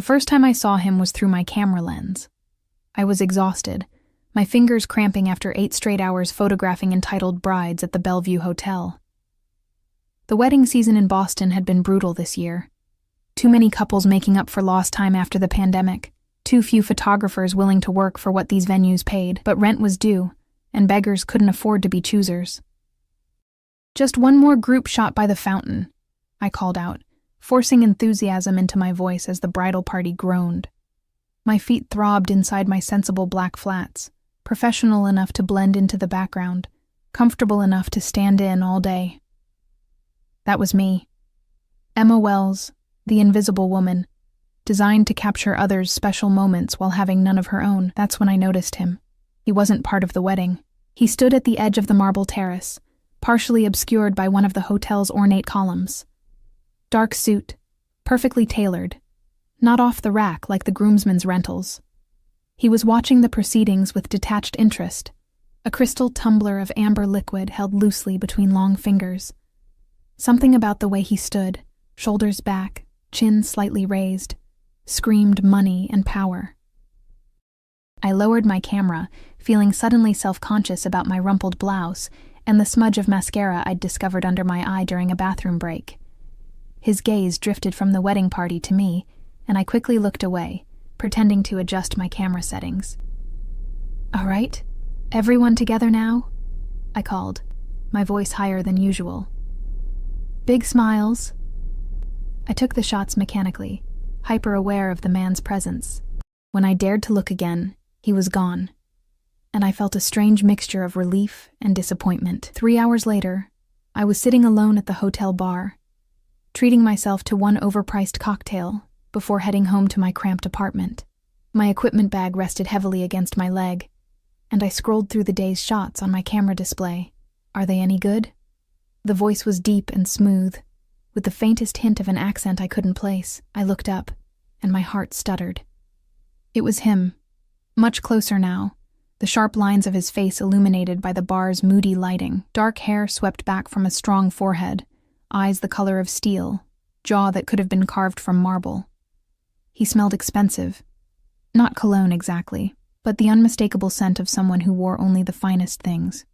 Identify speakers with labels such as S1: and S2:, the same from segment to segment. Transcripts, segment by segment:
S1: The first time I saw him was through my camera lens. I was exhausted, my fingers cramping after 8 straight hours photographing entitled brides at the Bellevue Hotel. The wedding season in Boston had been brutal this year. Too many couples making up for lost time after the pandemic, too few photographers willing to work for what these venues paid, but rent was due, and beggars couldn't afford to be choosers. "Just one more group shot by the fountain," I called out, forcing enthusiasm into my voice as the bridal party groaned. My feet throbbed inside my sensible black flats, professional enough to blend into the background, comfortable enough to stand in all day. That was me. Emma Wells, the invisible woman, designed to capture others' special moments while having none of her own. That's when I noticed him. He wasn't part of the wedding. He stood at the edge of the marble terrace, partially obscured by one of the hotel's ornate columns. Dark suit, perfectly tailored, not off the rack like the groomsmen's rentals. He was watching the proceedings with detached interest, a crystal tumbler of amber liquid held loosely between long fingers. Something about the way he stood, shoulders back, chin slightly raised, screamed money and power. I lowered my camera, feeling suddenly self-conscious about my rumpled blouse and the smudge of mascara I'd discovered under my eye during a bathroom break. His gaze drifted from the wedding party to me, and I quickly looked away, pretending to adjust my camera settings. "All right, everyone together now?" I called, my voice higher than usual. "Big smiles." I took the shots mechanically, hyper-aware of the man's presence. When I dared to look again, he was gone, and I felt a strange mixture of relief and disappointment. 3 hours later, I was sitting alone at the hotel bar, treating myself to one overpriced cocktail before heading home to my cramped apartment. My equipment bag rested heavily against my leg, and I scrolled through the day's shots on my camera display. Are they any good? The voice was deep and smooth, with the faintest hint of an accent I couldn't place. I looked up, and my heart stuttered. It was him, much closer now, the sharp lines of his face illuminated by the bar's moody lighting, dark hair swept back from a strong forehead, eyes the color of steel, jaw that could have been carved from marble. He smelled expensive. Not cologne exactly, but the unmistakable scent of someone who wore only the finest things.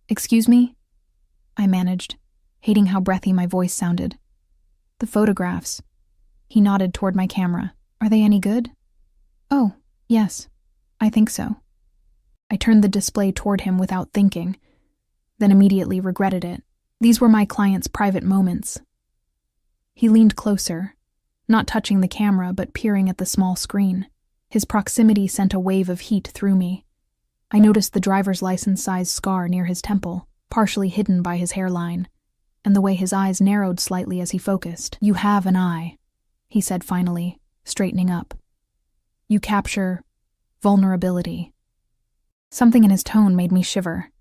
S1: Excuse me?" I managed, hating how breathy my voice sounded. "The photographs." He nodded toward my camera. "Are they any good?" "Oh, yes, I think so." I turned the display toward him without thinking, then immediately regretted it. These were my client's private moments. He leaned closer, not touching the camera but peering at the small screen. His proximity sent a wave of heat through me. I noticed the driver's license-sized scar near his temple, partially hidden by his hairline, and the way his eyes narrowed slightly as he focused. "You have an eye," he said finally, straightening up. "You capture vulnerability." Something in his tone made me shiver.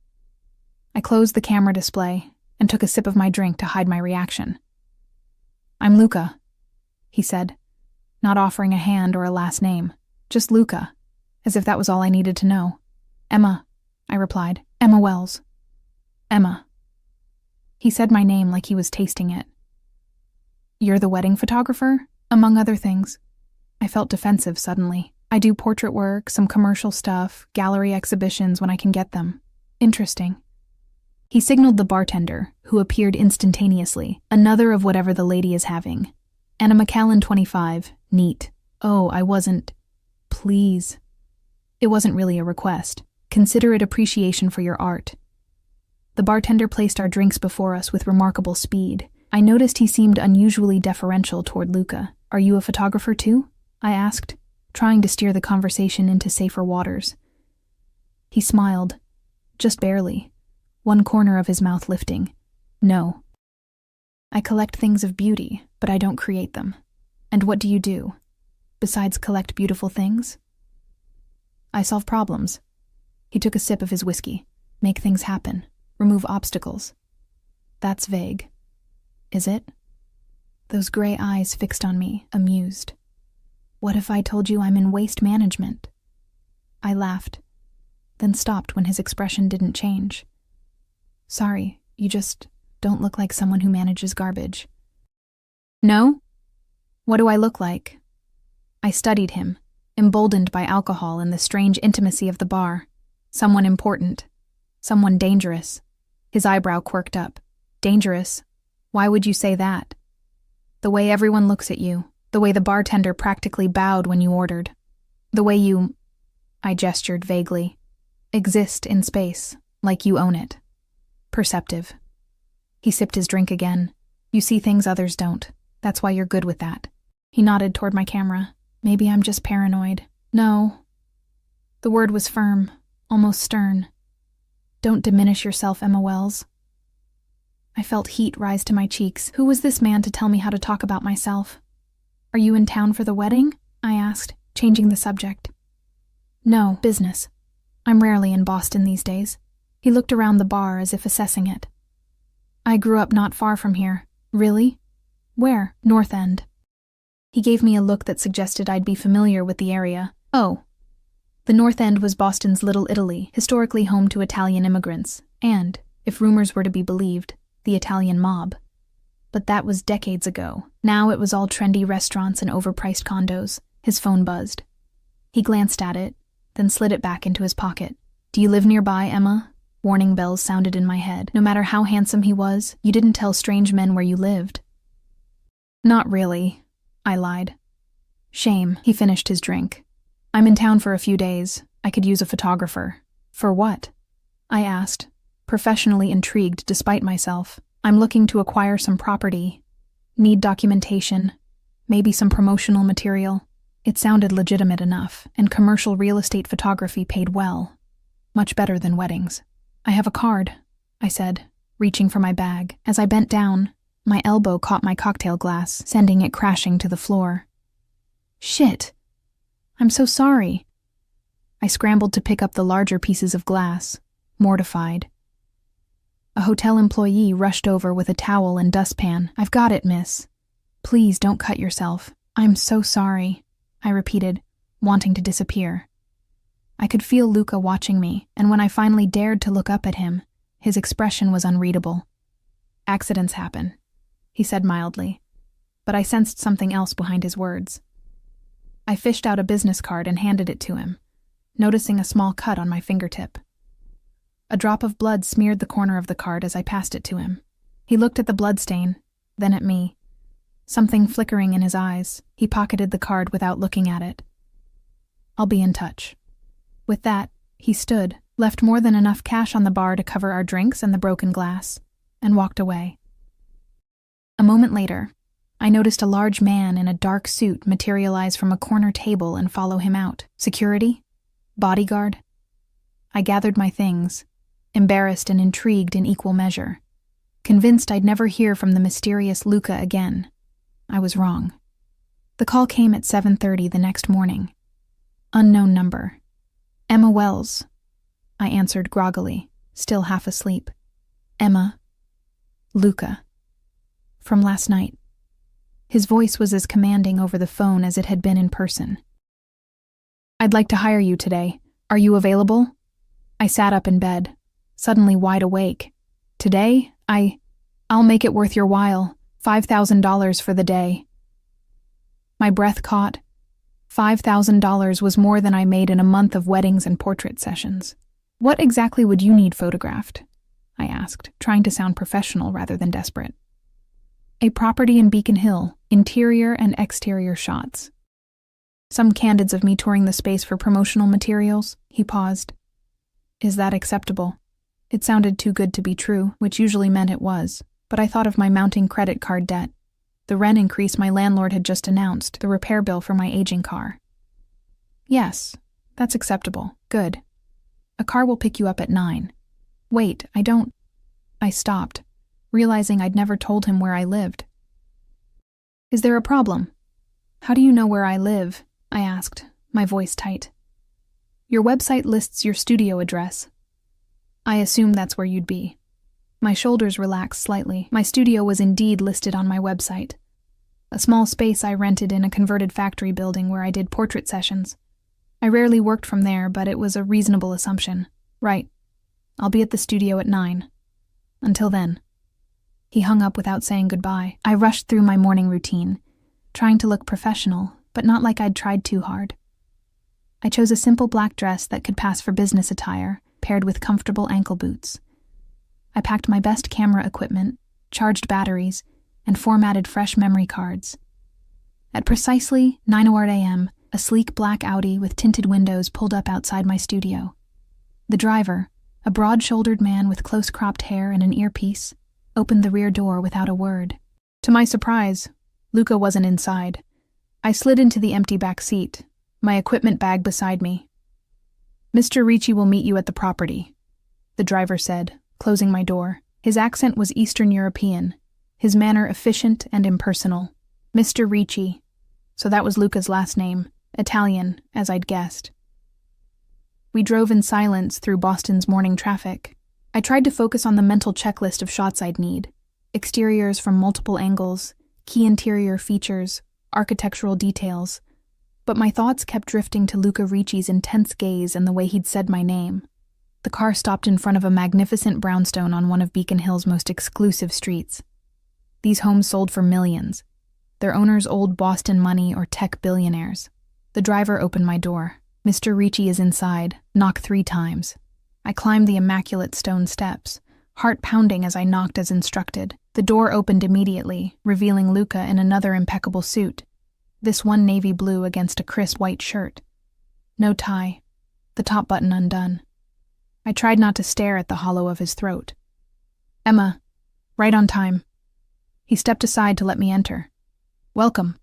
S1: I closed the camera display and took a sip of my drink to hide my reaction. "I'm Luca," he said, not offering a hand or a last name, just Luca, as if that was all I needed to know. "Emma," I replied. "Emma Wells." "Emma." He said my name like he was tasting it. "You're the wedding photographer?" "Among other things." I felt defensive suddenly. "I do portrait work, some commercial stuff, gallery exhibitions when I can get them." "Interesting." He signaled the bartender, who appeared instantaneously. "Another of whatever the lady is having. Anna McAllen, 25, neat." "Oh, I wasn't. Please." It wasn't really a request. Consider it appreciation for your art. The bartender placed our drinks before us with remarkable speed. I noticed he seemed unusually deferential toward Luca. "Are you a photographer too?" I asked, trying to steer the conversation into safer waters. He smiled, just barely, one corner of his mouth lifting. "No. I collect things of beauty, but I don't create them. And what do you do, besides collect beautiful things?" "I solve problems." He took a sip of his whiskey. "Make things happen. Remove obstacles." "That's vague." "Is it?" Those gray eyes fixed on me, amused. "What if I told you I'm in waste management?" I laughed, then stopped when his expression didn't change. "Sorry, you just don't look like someone who manages garbage." "No?" What do I look like? I studied him, emboldened by alcohol and the strange intimacy of the bar. Someone important. Someone dangerous. His eyebrow quirked up. Dangerous? Why would you say that? The way everyone looks at you. The way the bartender practically bowed when you ordered. The way you, I gestured vaguely, exist in space, like you own it. Perceptive. He sipped his drink again. You see things others don't. That's why you're good with that. He nodded toward my camera. Maybe I'm just paranoid. No. The word was firm, almost stern. Don't diminish yourself, Emma Wells. I felt heat rise to my cheeks. Who was this man to tell me how to talk about myself? Are you in town for the wedding? I asked, changing the subject. No, business. I'm rarely in Boston these days. He looked around the bar as if assessing it. I grew up not far from here. Really? Where? North End. He gave me a look that suggested I'd be familiar with the area. Oh. The North End was Boston's Little Italy, historically home to Italian immigrants, and, if rumors were to be believed, the Italian mob. But that was decades ago. Now it was all trendy restaurants and overpriced condos. His phone buzzed. He glanced at it, then slid it back into his pocket. Do you live nearby, Emma? Warning bells sounded in my head. No matter how handsome he was, you didn't tell strange men where you lived. Not really, I lied. Shame. He finished his drink. I'm in town for a few days. I could use a photographer. For what? I asked, professionally intrigued despite myself. I'm looking to acquire some property. Need documentation. Maybe some promotional material. It sounded legitimate enough, and commercial real estate photography paid well. Much better than weddings. I have a card, I said, reaching for my bag. As I bent down, my elbow caught my cocktail glass, sending it crashing to the floor. Shit. I'm so sorry. I scrambled to pick up the larger pieces of glass, mortified. A hotel employee rushed over with a towel and dustpan. I've got it, miss. Please don't cut yourself. I'm so sorry, I repeated, wanting to disappear. I could feel Luca watching me, and when I finally dared to look up at him, his expression was unreadable. Accidents happen, he said mildly, but I sensed something else behind his words. I fished out a business card and handed it to him, noticing a small cut on my fingertip. A drop of blood smeared the corner of the card as I passed it to him. He looked at the bloodstain, then at me. Something flickering in his eyes, he pocketed the card without looking at it. I'll be in touch. With that, he stood, left more than enough cash on the bar to cover our drinks and the broken glass, and walked away. A moment later, I noticed a large man in a dark suit materialize from a corner table and follow him out. Security? Bodyguard? I gathered my things, embarrassed and intrigued in equal measure. Convinced I'd never hear from the mysterious Luca again. I was wrong. The call came at 7:30 the next morning. Unknown number. Emma Wells. I answered groggily, still half asleep. Emma. Luca. From last night. His voice was as commanding over the phone as it had been in person. I'd like to hire you today. Are you available? I sat up in bed, suddenly wide awake. Today, I'll make it worth your while. $5,000 for the day. My breath caught. $5,000 was more than I made in a month of weddings and portrait sessions. What exactly would you need photographed? I asked, trying to sound professional rather than desperate. A property in Beacon Hill, interior and exterior shots. Some candids of me touring the space for promotional materials. He paused. Is that acceptable? It sounded too good to be true, which usually meant it was, but I thought of my mounting credit card debt, the rent increase my landlord had just announced, the repair bill for my aging car. Yes, that's acceptable. Good. A car will pick you up at 9. Wait, I stopped, realizing I'd never told him where I lived. Is there a problem? How do you know where I live? I asked, my voice tight. Your website lists your studio address. I assumed that's where you'd be. My shoulders relaxed slightly. My studio was indeed listed on my website. A small space I rented in a converted factory building where I did portrait sessions. I rarely worked from there, but it was a reasonable assumption. Right. I'll be at the studio at 9. Until then. He hung up without saying goodbye. I rushed through my morning routine, trying to look professional, but not like I'd tried too hard. I chose a simple black dress that could pass for business attire, paired with comfortable ankle boots. I packed my best camera equipment, charged batteries, and formatted fresh memory cards. At precisely 9:00 a.m., a sleek black Audi with tinted windows pulled up outside my studio. The driver, a broad-shouldered man with close-cropped hair and an earpiece, opened the rear door without a word. To my surprise, Luca wasn't inside. I slid into the empty back seat, my equipment bag beside me. "Mr. Ricci will meet you at the property," the driver said, closing my door. His accent was Eastern European, his manner efficient and impersonal. Mr. Ricci. So that was Luca's last name, Italian, as I'd guessed. We drove in silence through Boston's morning traffic. I tried to focus on the mental checklist of shots I'd need. Exteriors from multiple angles, key interior features, architectural details. But my thoughts kept drifting to Luca Ricci's intense gaze and the way he'd said my name. The car stopped in front of a magnificent brownstone on one of Beacon Hill's most exclusive streets. These homes sold for millions, their owners old Boston money or tech billionaires. The driver opened my door. "Mr. Ricci is inside. Knock 3 times. I climbed the immaculate stone steps, heart pounding as I knocked as instructed. The door opened immediately, revealing Luca in another impeccable suit. This one navy blue against a crisp white shirt. No tie, the top button undone. I tried not to stare at the hollow of his throat. "Emma, right on time." He stepped aside to let me enter. "Welcome."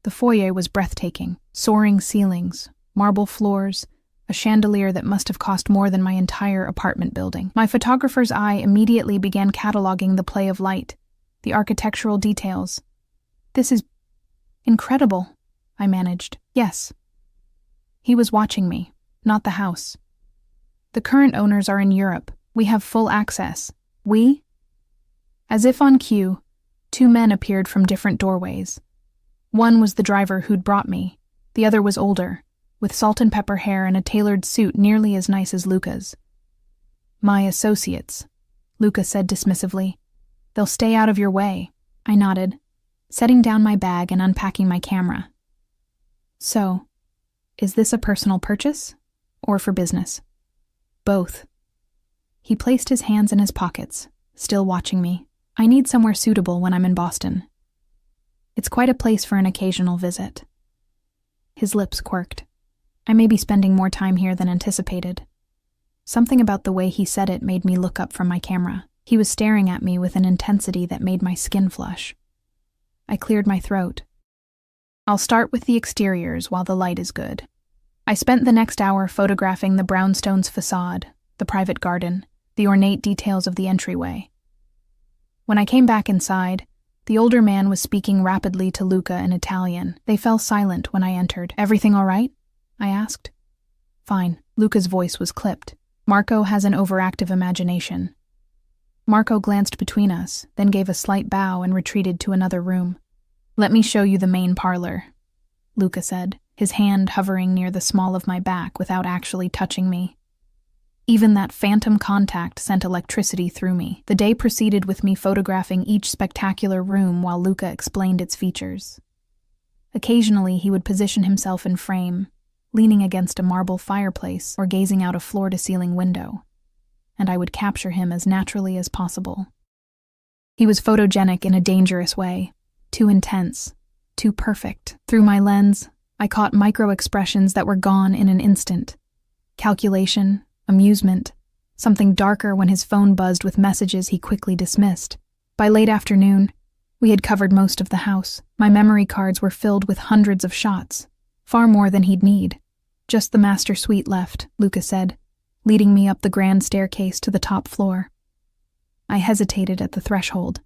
S1: The foyer was breathtaking. Soaring ceilings, marble floors, a chandelier that must have cost more than my entire apartment building. My photographer's eye immediately began cataloging the play of light, the architectural details. "This is incredible," I managed. "Yes." He was watching me, not the house. "The current owners are in Europe. We have full access." "We?" As if on cue, 2 men appeared from different doorways. One was the driver who'd brought me. The other was older, with salt and pepper hair and a tailored suit nearly as nice as Luca's. "My associates," Luca said dismissively. "They'll stay out of your way." I nodded, setting down my bag and unpacking my camera. "So, is this a personal purchase, or for business?" "Both." He placed his hands in his pockets, still watching me. "I need somewhere suitable when I'm in Boston. It's quite a place for an occasional visit." His lips quirked. "I may be spending more time here than anticipated." Something about the way he said it made me look up from my camera. He was staring at me with an intensity that made my skin flush. I cleared my throat. "I'll start with the exteriors while the light is good." I spent the next hour photographing the brownstone's facade, the private garden, the ornate details of the entryway. When I came back inside, the older man was speaking rapidly to Luca in Italian. They fell silent when I entered. "Everything all right?" I asked. "Fine." Luca's voice was clipped. "Marco has an overactive imagination." Marco glanced between us, then gave a slight bow and retreated to another room. "Let me show you the main parlor," Luca said, his hand hovering near the small of my back without actually touching me. Even that phantom contact sent electricity through me. The day proceeded with me photographing each spectacular room while Luca explained its features. Occasionally he would position himself in frame, leaning against a marble fireplace or gazing out a floor-to-ceiling window, and I would capture him as naturally as possible. He was photogenic in a dangerous way, too intense, too perfect. Through my lens, I caught micro-expressions that were gone in an instant. Calculation, amusement, something darker when his phone buzzed with messages he quickly dismissed. By late afternoon, we had covered most of the house. My memory cards were filled with hundreds of shots, far more than he'd need. "Just the master suite left," Luca said, leading me up the grand staircase to the top floor. I hesitated at the threshold.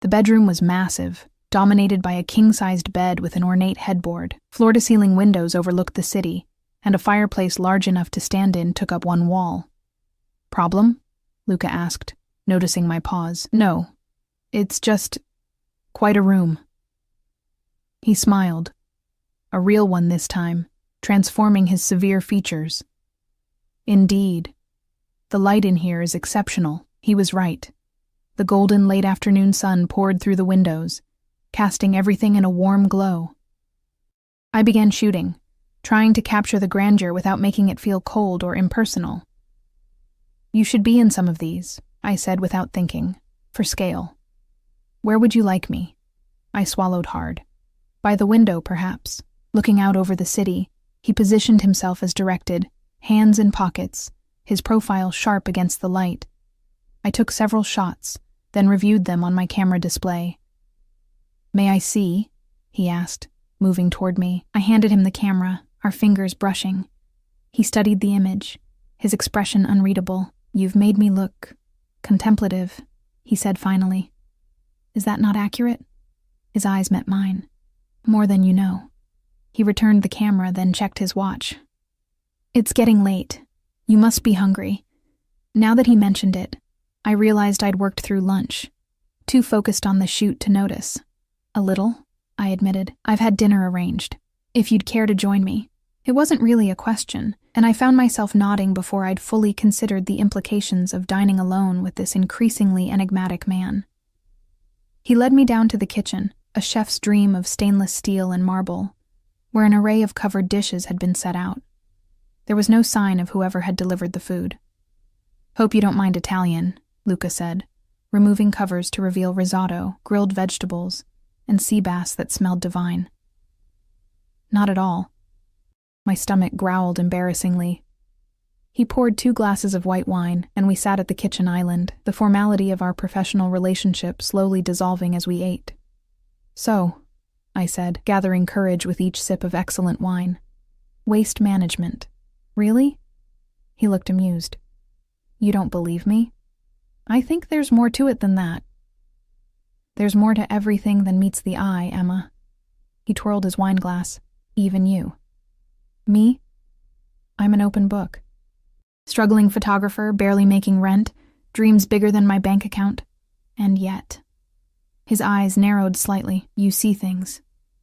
S1: The bedroom was massive, dominated by a king-sized bed with an ornate headboard. Floor-to-ceiling windows overlooked the city, and a fireplace large enough to stand in took up one wall. "Problem?" Luca asked, noticing my pause. "No, it's just quite a room." He smiled, a real one this time, transforming his severe features. "Indeed. The light in here is exceptional." He was right. The golden late-afternoon sun poured through the windows, casting everything in a warm glow. I began shooting, trying to capture the grandeur without making it feel cold or impersonal. "You should be in some of these," I said without thinking, "for scale." "Where would you like me?" I swallowed hard. "By the window, perhaps." Looking out over the city, he positioned himself as directed, hands in pockets, his profile sharp against the light. I took several shots, then reviewed them on my camera display. "May I see?" he asked, moving toward me. I handed him the camera, our fingers brushing. He studied the image, his expression unreadable. "You've made me look contemplative," he said finally. "Is that not accurate?" His eyes met mine. "More than you know." He returned the camera, then checked his watch. "It's getting late. You must be hungry." Now that he mentioned it, I realized I'd worked through lunch, too focused on the shoot to notice. "A little," I admitted. "I've had dinner arranged. If you'd care to join me." It wasn't really a question, and I found myself nodding before I'd fully considered the implications of dining alone with this increasingly enigmatic man. He led me down to the kitchen, a chef's dream of stainless steel and marble, where an array of covered dishes had been set out. There was no sign of whoever had delivered the food. "Hope you don't mind Italian," Luca said, removing covers to reveal risotto, grilled vegetables, and sea bass that smelled divine. "Not at all." My stomach growled embarrassingly. He poured 2 glasses of white wine, and we sat at the kitchen island, the formality of our professional relationship slowly dissolving as we ate. "So," I said, gathering courage with each sip of excellent wine. "Waste management. Really?" He looked amused. "You don't believe me?" "I think there's more to it than that." "There's more to everything than meets the eye, Emma." He twirled his wine glass. "Even you." "Me? I'm an open book. Struggling photographer, barely making rent, dreams bigger than my bank account. And yet." His eyes narrowed slightly. "You see things.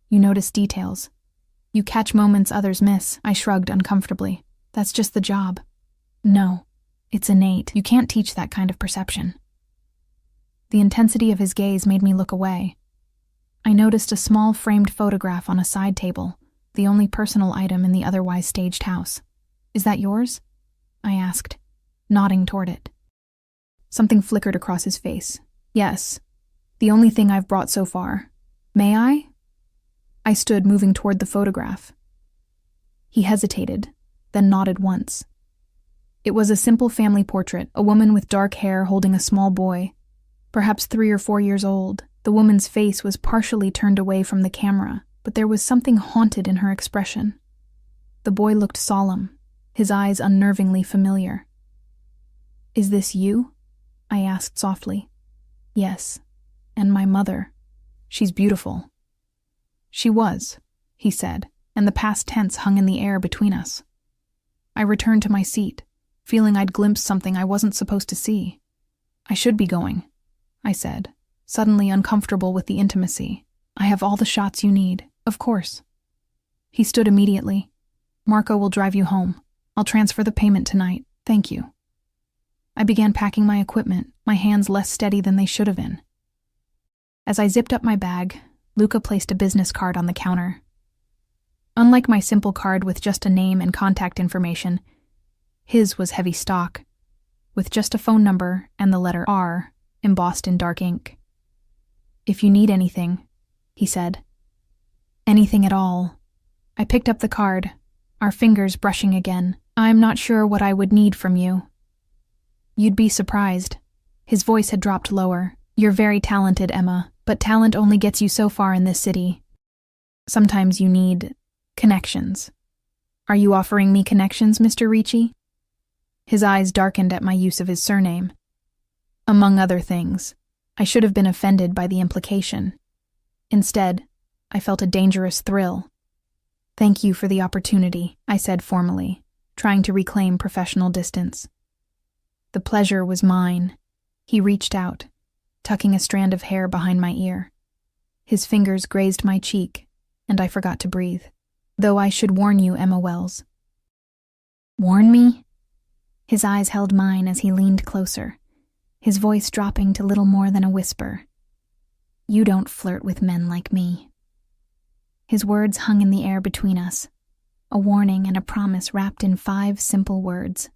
S1: You notice details. You catch moments others miss." I shrugged uncomfortably. "That's just the job." "No, it's innate. You can't teach that kind of perception." The intensity of his gaze made me look away. I noticed a small framed photograph on a side table, the only personal item in the otherwise staged house. "Is that yours?" I asked, nodding toward it. Something flickered across his face. "Yes, the only thing I've brought so far. May I?" I stood, moving toward the photograph. He hesitated, then nodded once. It was a simple family portrait, a woman with dark hair holding a small boy, perhaps 3 or 4 years old. The woman's face was partially turned away from the camera, but there was something haunted in her expression. The boy looked solemn, his eyes unnervingly familiar. "Is this you?" I asked softly. "Yes, and my mother. She's beautiful." "She was," he said, and the past tense hung in the air between us. I returned to my seat, feeling I'd glimpsed something I wasn't supposed to see. "I should be going," I said, suddenly uncomfortable with the intimacy. "I have all the shots you need, of course." He stood immediately. "Marco will drive you home. I'll transfer the payment tonight. Thank you." I began packing my equipment, my hands less steady than they should have been. As I zipped up my bag, Luca placed a business card on the counter. Unlike my simple card with just a name and contact information, his was heavy stock, with just a phone number and the letter R embossed in dark ink. "If you need anything," he said. "Anything at all." I picked up the card, our fingers brushing again. "I'm not sure what I would need from you." "You'd be surprised." His voice had dropped lower. "You're very talented, Emma, but talent only gets you so far in this city. Sometimes you need connections." "Are you offering me connections, Mr. Ricci?" His eyes darkened at my use of his surname. "Among other things." I should have been offended by the implication. Instead, I felt a dangerous thrill. "Thank you for the opportunity," I said formally, trying to reclaim professional distance. The pleasure was mine. He reached out, tucking a strand of hair behind my ear. His fingers grazed my cheek, and I forgot to breathe. "Though I should warn you, Emma Wells." "Warn me?" His eyes held mine as he leaned closer, his voice dropping to little more than a whisper. You don't flirt with men like me." His words hung in the air between us, a warning and a promise wrapped in 5 simple words.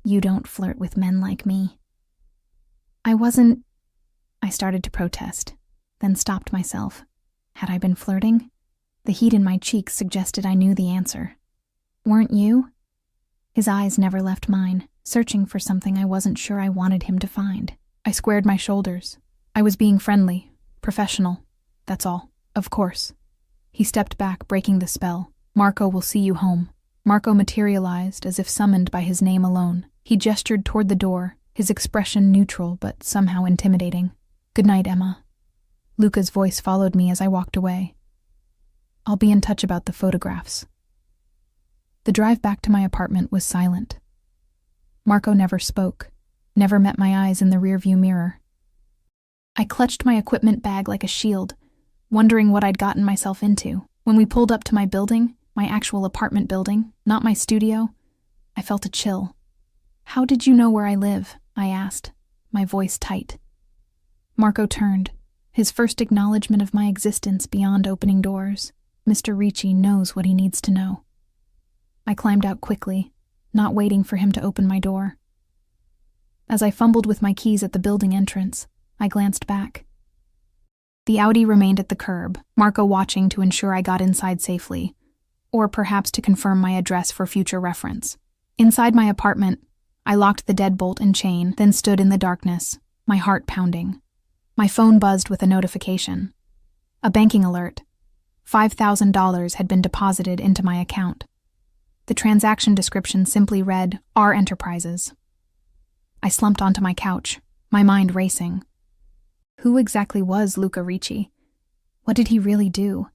S1: You don't flirt with men like me. I started to protest, then stopped myself. Had I been flirting? The heat in my cheeks suggested I knew the answer. Weren't you? His eyes never left mine, searching for something I wasn't sure I wanted him to find. I squared my shoulders. I was being friendly, professional, that's all. Of course. He stepped back, breaking the spell. Marco will see you home. Marco materialized as if summoned by his name alone. He gestured toward the door, his expression neutral but somehow intimidating. Good night, Emma. Luca's voice followed me as I walked away. I'll be in touch about the photographs. The drive back to my apartment was silent. Marco never spoke, never met my eyes in the rearview mirror. I clutched my equipment bag like a shield, wondering what I'd gotten myself into. When we pulled up to my building, my actual apartment building, not my studio, I felt a chill. How did you know where I live? I asked, my voice tight. Marco turned, his first acknowledgement of my existence beyond opening doors. Mr. Ricci knows what he needs to know. I climbed out quickly, not waiting for him to open my door. As I fumbled with my keys at the building entrance, I glanced back. The Audi remained at the curb, Marco watching to ensure I got inside safely, or perhaps to confirm my address for future reference. Inside my apartment, I locked the deadbolt and chain, then stood in the darkness, my heart pounding. My phone buzzed with a notification. A banking alert. $5,000 had been deposited into my account. The transaction description simply read, "R Enterprises." I slumped onto my couch, my mind racing. Who exactly was Luca Ricci? What did he really do?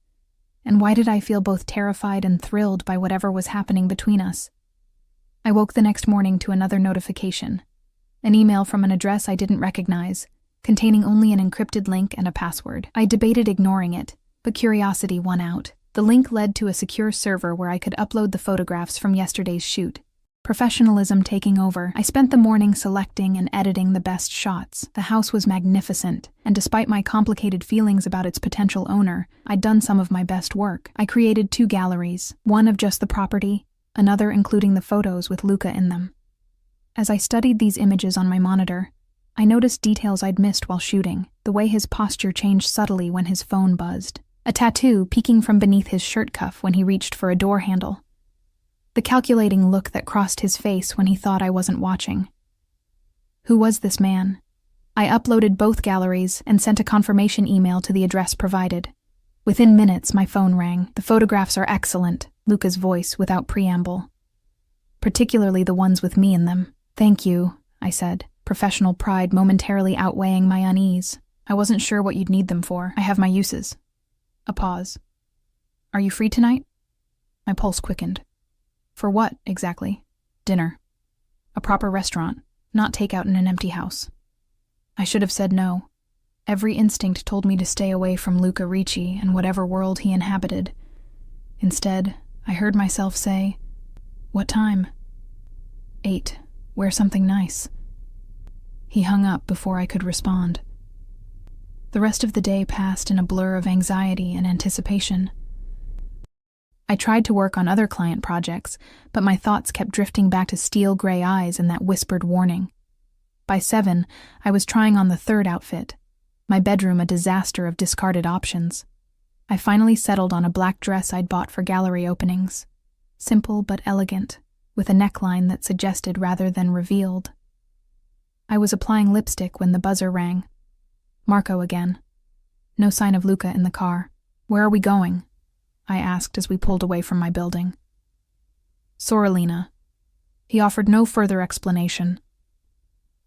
S1: And why did I feel both terrified and thrilled by whatever was happening between us? I woke the next morning to another notification. An email from an address I didn't recognize, containing only an encrypted link and a password. I debated ignoring it, but curiosity won out. The link led to a secure server where I could upload the photographs from yesterday's shoot. Professionalism taking over, I spent the morning selecting and editing the best shots. The house was magnificent, and despite my complicated feelings about its potential owner, I'd done some of my best work. I created 2 galleries, one of just the property, another including the photos with Luca in them. As I studied these images on my monitor, I noticed details I'd missed while shooting, the way his posture changed subtly when his phone buzzed, a tattoo peeking from beneath his shirt cuff when he reached for a door handle, the calculating look that crossed his face when he thought I wasn't watching. Who was this man? I uploaded both galleries and sent a confirmation email to the address provided. Within minutes, my phone rang. The photographs are excellent, Luca's voice without preamble. Particularly the ones with me in them. Thank you, I said, professional pride momentarily outweighing my unease. I wasn't sure what you'd need them for. I have my uses. A pause. Are you free tonight? My pulse quickened. For what, exactly? Dinner. A proper restaurant, not takeout in an empty house. I should have said no. Every instinct told me to stay away from Luca Ricci and whatever world he inhabited. Instead, I heard myself say, "What time?" 8. Wear something nice. He hung up before I could respond. The rest of the day passed in a blur of anxiety and anticipation. I tried to work on other client projects, but my thoughts kept drifting back to steel gray eyes and that whispered warning. By 7, I was trying on the 3rd outfit, my bedroom a disaster of discarded options. I finally settled on a black dress I'd bought for gallery openings. Simple but elegant, with a neckline that suggested rather than revealed. I was applying lipstick when the buzzer rang. Marco again. No sign of Luca in the car. Where are we going? I asked as we pulled away from my building. Sorellina. He offered no further explanation.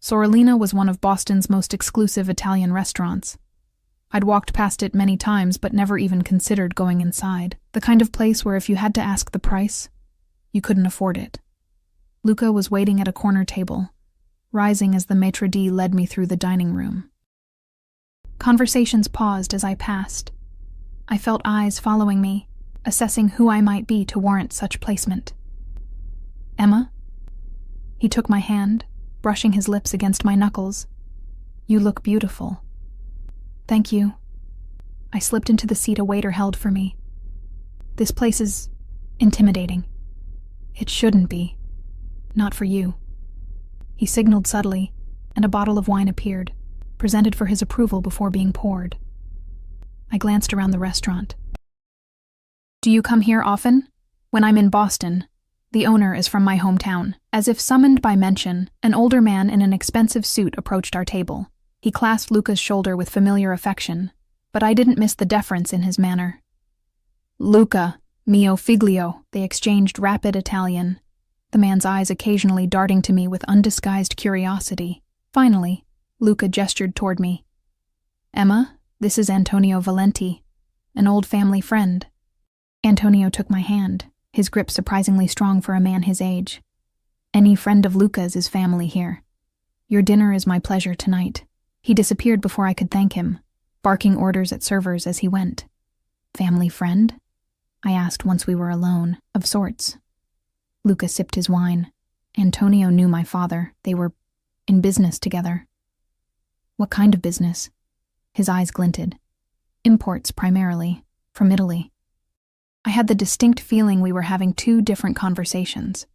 S1: Sorellina was one of Boston's most exclusive Italian restaurants. I'd walked past it many times but never even considered going inside. The kind of place where if you had to ask the price, you couldn't afford it. Luca was waiting at a corner table, rising as the maitre d' led me through the dining room. Conversations paused as I passed. I felt eyes following me, assessing who I might be to warrant such placement. Emma? He took my hand, brushing his lips against my knuckles. You look beautiful. Thank you. I slipped into the seat a waiter held for me. This place is intimidating. It shouldn't be. Not for you. He signaled subtly, and a bottle of wine appeared, presented for his approval before being poured. I glanced around the restaurant. Do you come here often? When I'm in Boston. The owner is from my hometown. As if summoned by mention, an older man in an expensive suit approached our table. He clasped Luca's shoulder with familiar affection, but I didn't miss the deference in his manner. Luca, mio figlio, they exchanged rapid Italian, the man's eyes occasionally darting to me with undisguised curiosity. Finally, Luca gestured toward me. Emma, this is Antonio Valenti, an old family friend. Antonio took my hand, his grip surprisingly strong for a man his age. Any friend of Luca's is family here. Your dinner is my pleasure tonight. He disappeared before I could thank him, barking orders at servers as he went. Family friend? I asked once we were alone. Of sorts. Luca sipped his wine. Antonio knew my father. They were in business together. What kind of business? His eyes glinted. Imports, primarily, from Italy. I had the distinct feeling we were having two different conversations.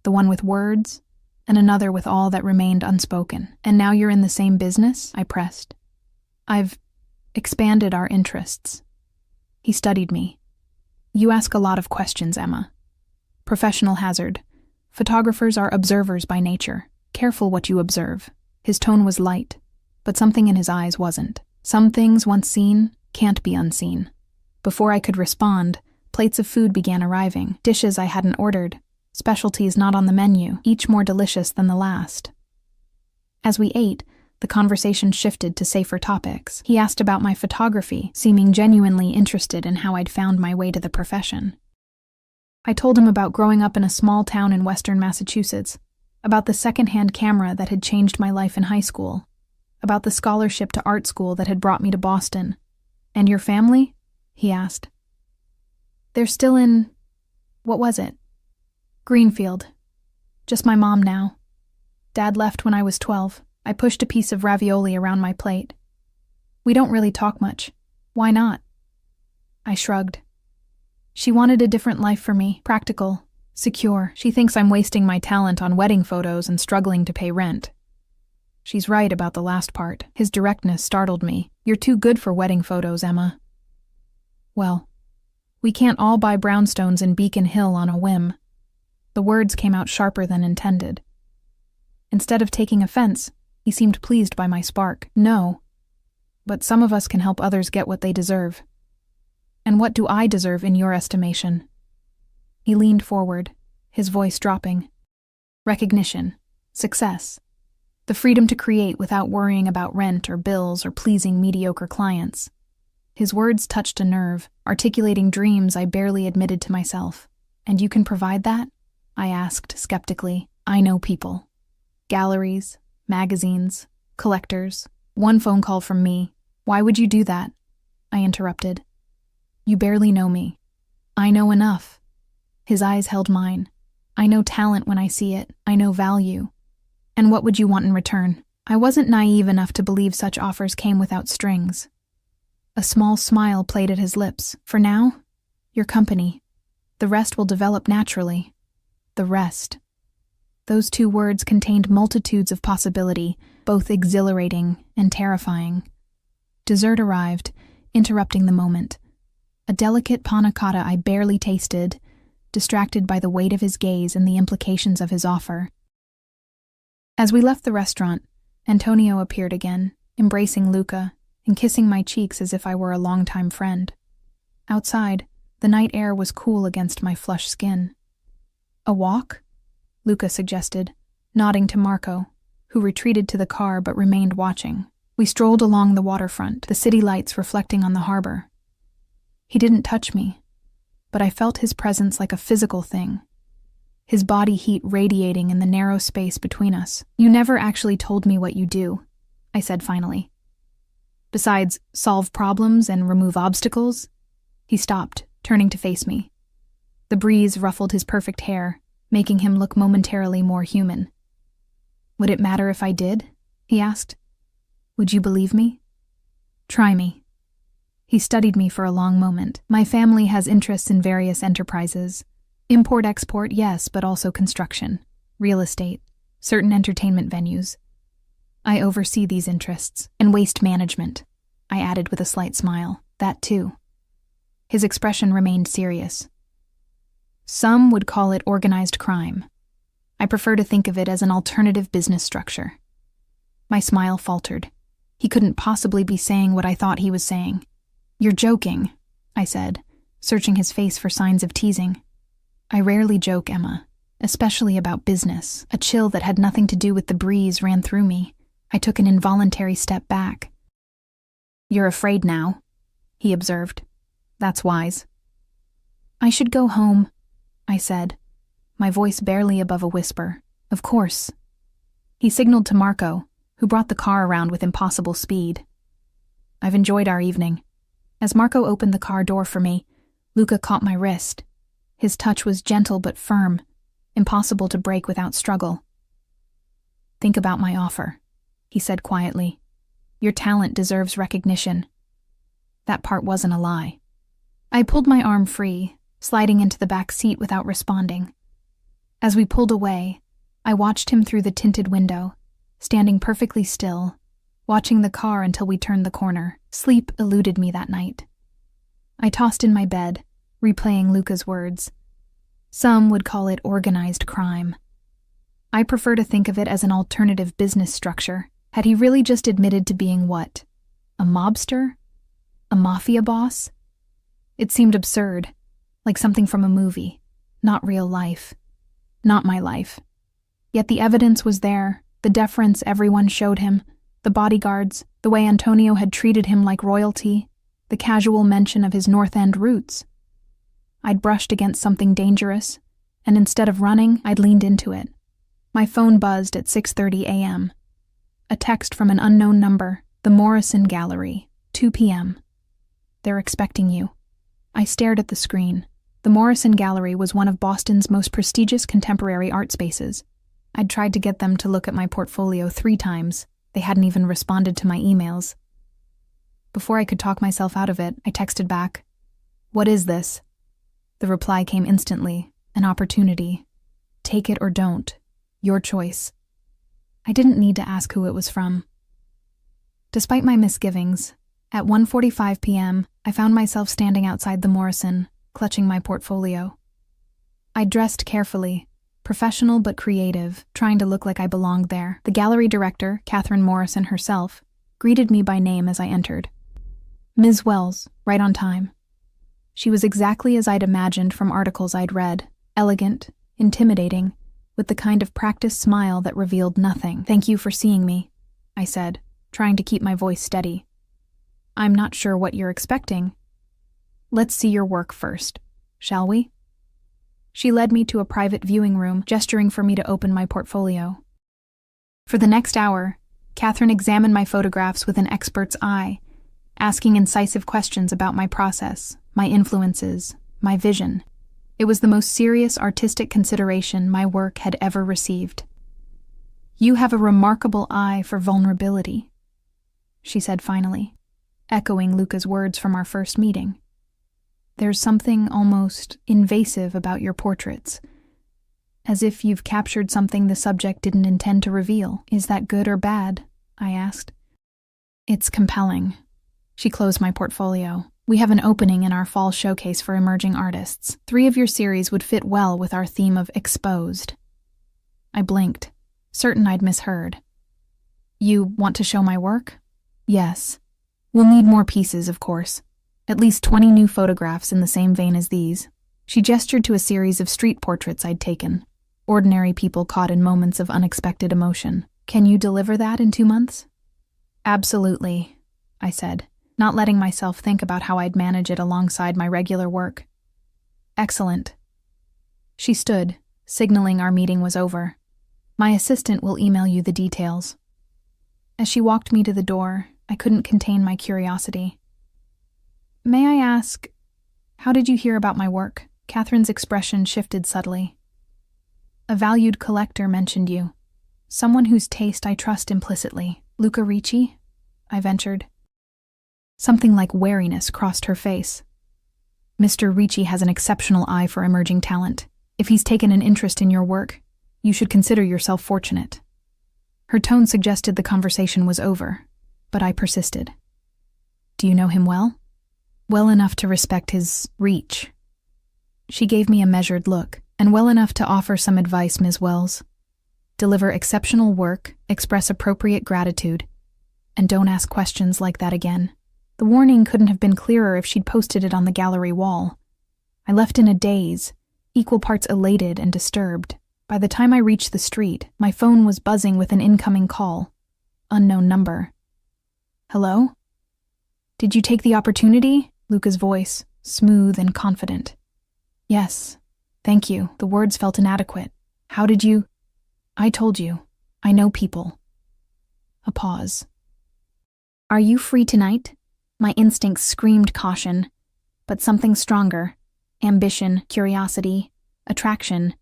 S1: The one with words, and another with all that remained unspoken. And now you're in the same business? I pressed. I've expanded our interests. He studied me. You ask a lot of questions, Emma. Professional hazard. Photographers are observers by nature. Careful what you observe. His tone was light, but something in his eyes wasn't. Some things, once seen, can't be unseen. Before I could respond, plates of food began arriving, dishes I hadn't ordered, specialties not on the menu, each more delicious than the last. As we ate, the conversation shifted to safer topics. He asked about my photography, seeming genuinely interested in how I'd found my way to the profession. I told him about growing up in a small town in western Massachusetts, about the second-hand camera that had changed my life in high school, about the scholarship to art school that had brought me to Boston. And your family? He asked. They're still in... what was it? Greenfield. Just my mom now. Dad left when I was 12. I pushed a piece of ravioli around my plate. We don't really talk much. Why not? I shrugged. She wanted a different life for me, practical, secure. She thinks I'm wasting my talent on wedding photos and struggling to pay rent. She's right about the last part. His directness startled me. You're too good for wedding photos, Emma. Well, we can't all buy brownstones in Beacon Hill on a whim. The words came out sharper than intended. Instead of taking offense, he seemed pleased by my spark. No, but some of us can help others get what they deserve. And what do I deserve in your estimation? He leaned forward, his voice dropping. Recognition, success, the freedom to create without worrying about rent or bills or pleasing mediocre clients. His words touched a nerve, articulating dreams I barely admitted to myself. And you can provide that? I asked skeptically. I know people. Galleries, magazines, collectors. One phone call from me. Why would you do that? I interrupted. You barely know me. I know enough. His eyes held mine. I know talent when I see it. I know value. And what would you want in return? I wasn't naive enough to believe such offers came without strings. A small smile played at his lips. For now, your company. The rest will develop naturally. The rest. Those two words contained multitudes of possibility, both exhilarating and terrifying. Dessert arrived, interrupting the moment. A delicate panna cotta I barely tasted, distracted by the weight of his gaze and the implications of his offer. As we left the restaurant, Antonio appeared again, embracing Luca and kissing my cheeks as if I were a longtime friend. Outside, the night air was cool against my flushed skin. A walk? Luca suggested, nodding to Marco, who retreated to the car but remained watching. We strolled along the waterfront, the city lights reflecting on the harbor. He didn't touch me, but I felt his presence like a physical thing, his body heat radiating in the narrow space between us. You never actually told me what you do, I said finally. Besides solve problems and remove obstacles? He stopped, turning to face me. The breeze ruffled his perfect hair, making him look momentarily more human. Would it matter if I did? He asked. Would you believe me? Try me. He studied me for a long moment. My family has interests in various enterprises. Import-export, yes, but also construction, real estate, certain entertainment venues. I oversee these interests. And waste management, I added with a slight smile. That too. His expression remained serious. Some would call it organized crime. I prefer to think of it as an alternative business structure. My smile faltered. He couldn't possibly be saying what I thought he was saying. You're joking, I said, searching his face for signs of teasing. I rarely joke, Emma, especially about business. A chill that had nothing to do with the breeze ran through me. I took an involuntary step back. You're afraid now, he observed. That's wise. I should go home, I said, my voice barely above a whisper. Of course. He signaled to Marco, who brought the car around with impossible speed. I've enjoyed our evening. As Marco opened the car door for me, Luca caught my wrist. His touch was gentle but firm, impossible to break without struggle. Think about my offer, he said quietly. Your talent deserves recognition. That part wasn't a lie. I pulled my arm free, sliding into the back seat without responding. As we pulled away, I watched him through the tinted window, standing perfectly still, watching the car until we turned the corner. Sleep eluded me that night. I tossed in my bed, replaying Luca's words. Some would call it organized crime. I prefer to think of it as an alternative business structure. Had he really just admitted to being what? A mobster? A mafia boss? It seemed absurd, like something from a movie, not real life. Not my life. Yet the evidence was there, the deference everyone showed him, the bodyguards, the way Antonio had treated him like royalty, the casual mention of his North End roots. I'd brushed against something dangerous, and instead of running, I'd leaned into it. My phone buzzed at 6:30 a.m. A text from an unknown number, the Morrison Gallery, 2 p.m. They're expecting you. I stared at the screen. The Morrison Gallery was one of Boston's most prestigious contemporary art spaces. I'd tried to get them to look at my portfolio 3 times. They hadn't even responded to my emails. Before I could talk myself out of it, I texted back, "What is this?" The reply came instantly, an opportunity. Take it or don't. Your choice. I didn't need to ask who it was from. Despite my misgivings, at 1:45 p.m., I found myself standing outside the Morrison, clutching my portfolio. I dressed carefully, professional but creative, trying to look like I belonged there. The gallery director, Catherine Morrison herself, greeted me by name as I entered. Ms. Wells, right on time. She was exactly as I'd imagined from articles I'd read, elegant, intimidating, with the kind of practiced smile that revealed nothing. Thank you for seeing me, I said, trying to keep my voice steady. I'm not sure what you're expecting. Let's see your work first, shall we? She led me to a private viewing room, gesturing for me to open my portfolio. For the next hour, Catherine examined my photographs with an expert's eye, asking incisive questions about my process, my influences, my vision. It was the most serious artistic consideration my work had ever received. You have a remarkable eye for vulnerability, she said finally, echoing Luca's words from our first meeting. There's something almost invasive about your portraits, as if you've captured something the subject didn't intend to reveal. Is that good or bad? I asked. It's compelling. She closed my portfolio. We have an opening in our fall showcase for emerging artists. 3 of your series would fit well with our theme of exposed. I blinked, certain I'd misheard. You want to show my work? Yes. We'll need more pieces, of course. At least 20 new photographs in the same vein as these. She gestured to a series of street portraits I'd taken, ordinary people caught in moments of unexpected emotion. Can you deliver that in 2 months? Absolutely, I said, not letting myself think about how I'd manage it alongside my regular work. Excellent. She stood, signaling our meeting was over. My assistant will email you the details. As she walked me to the door, I couldn't contain my curiosity. May I ask, how did you hear about my work? Catherine's expression shifted subtly. A valued collector mentioned you. Someone whose taste I trust implicitly. Luca Ricci? I ventured. Something like wariness crossed her face. Mr. Ricci has an exceptional eye for emerging talent. If he's taken an interest in your work, you should consider yourself fortunate. Her tone suggested the conversation was over, but I persisted. Do you know him well? Well enough to respect his reach. She gave me a measured look, and well enough to offer some advice, Ms. Wells. Deliver exceptional work, express appropriate gratitude, and don't ask questions like that again. The warning couldn't have been clearer if she'd posted it on the gallery wall. I left in a daze, equal parts elated and disturbed. By the time I reached the street, my phone was buzzing with an incoming call. Unknown number. Hello? Did you take the opportunity? Luca's voice, smooth and confident. Yes, thank you. The words felt inadequate. How did you? I told you. I know people. A pause. Are you free tonight? My instincts screamed caution, but something stronger, ambition, curiosity, attraction,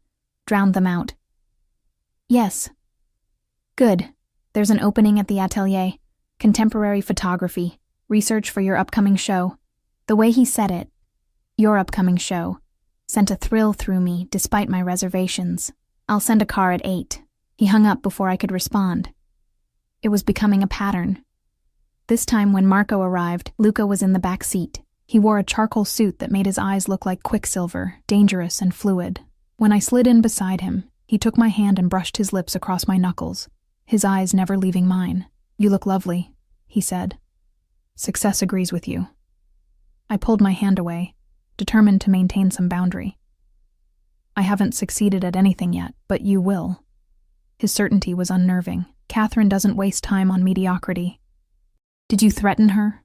S1: drowned them out. Yes. Good. There's an opening at the atelier. Contemporary photography. Research for your upcoming show. The way he said it, your upcoming show, sent a thrill through me despite my reservations. I'll send a car at 8. He hung up before I could respond. It was becoming a pattern. This time when Marco arrived, Luca was in the back seat. He wore a charcoal suit that made his eyes look like quicksilver, dangerous and fluid. When I slid in beside him, he took my hand and brushed his lips across my knuckles, his eyes never leaving mine. You look lovely, he said. Success agrees with you. I pulled my hand away, determined to maintain some boundary. I haven't succeeded at anything yet, but you will. His certainty was unnerving. Catherine doesn't waste time on mediocrity. Did you threaten her?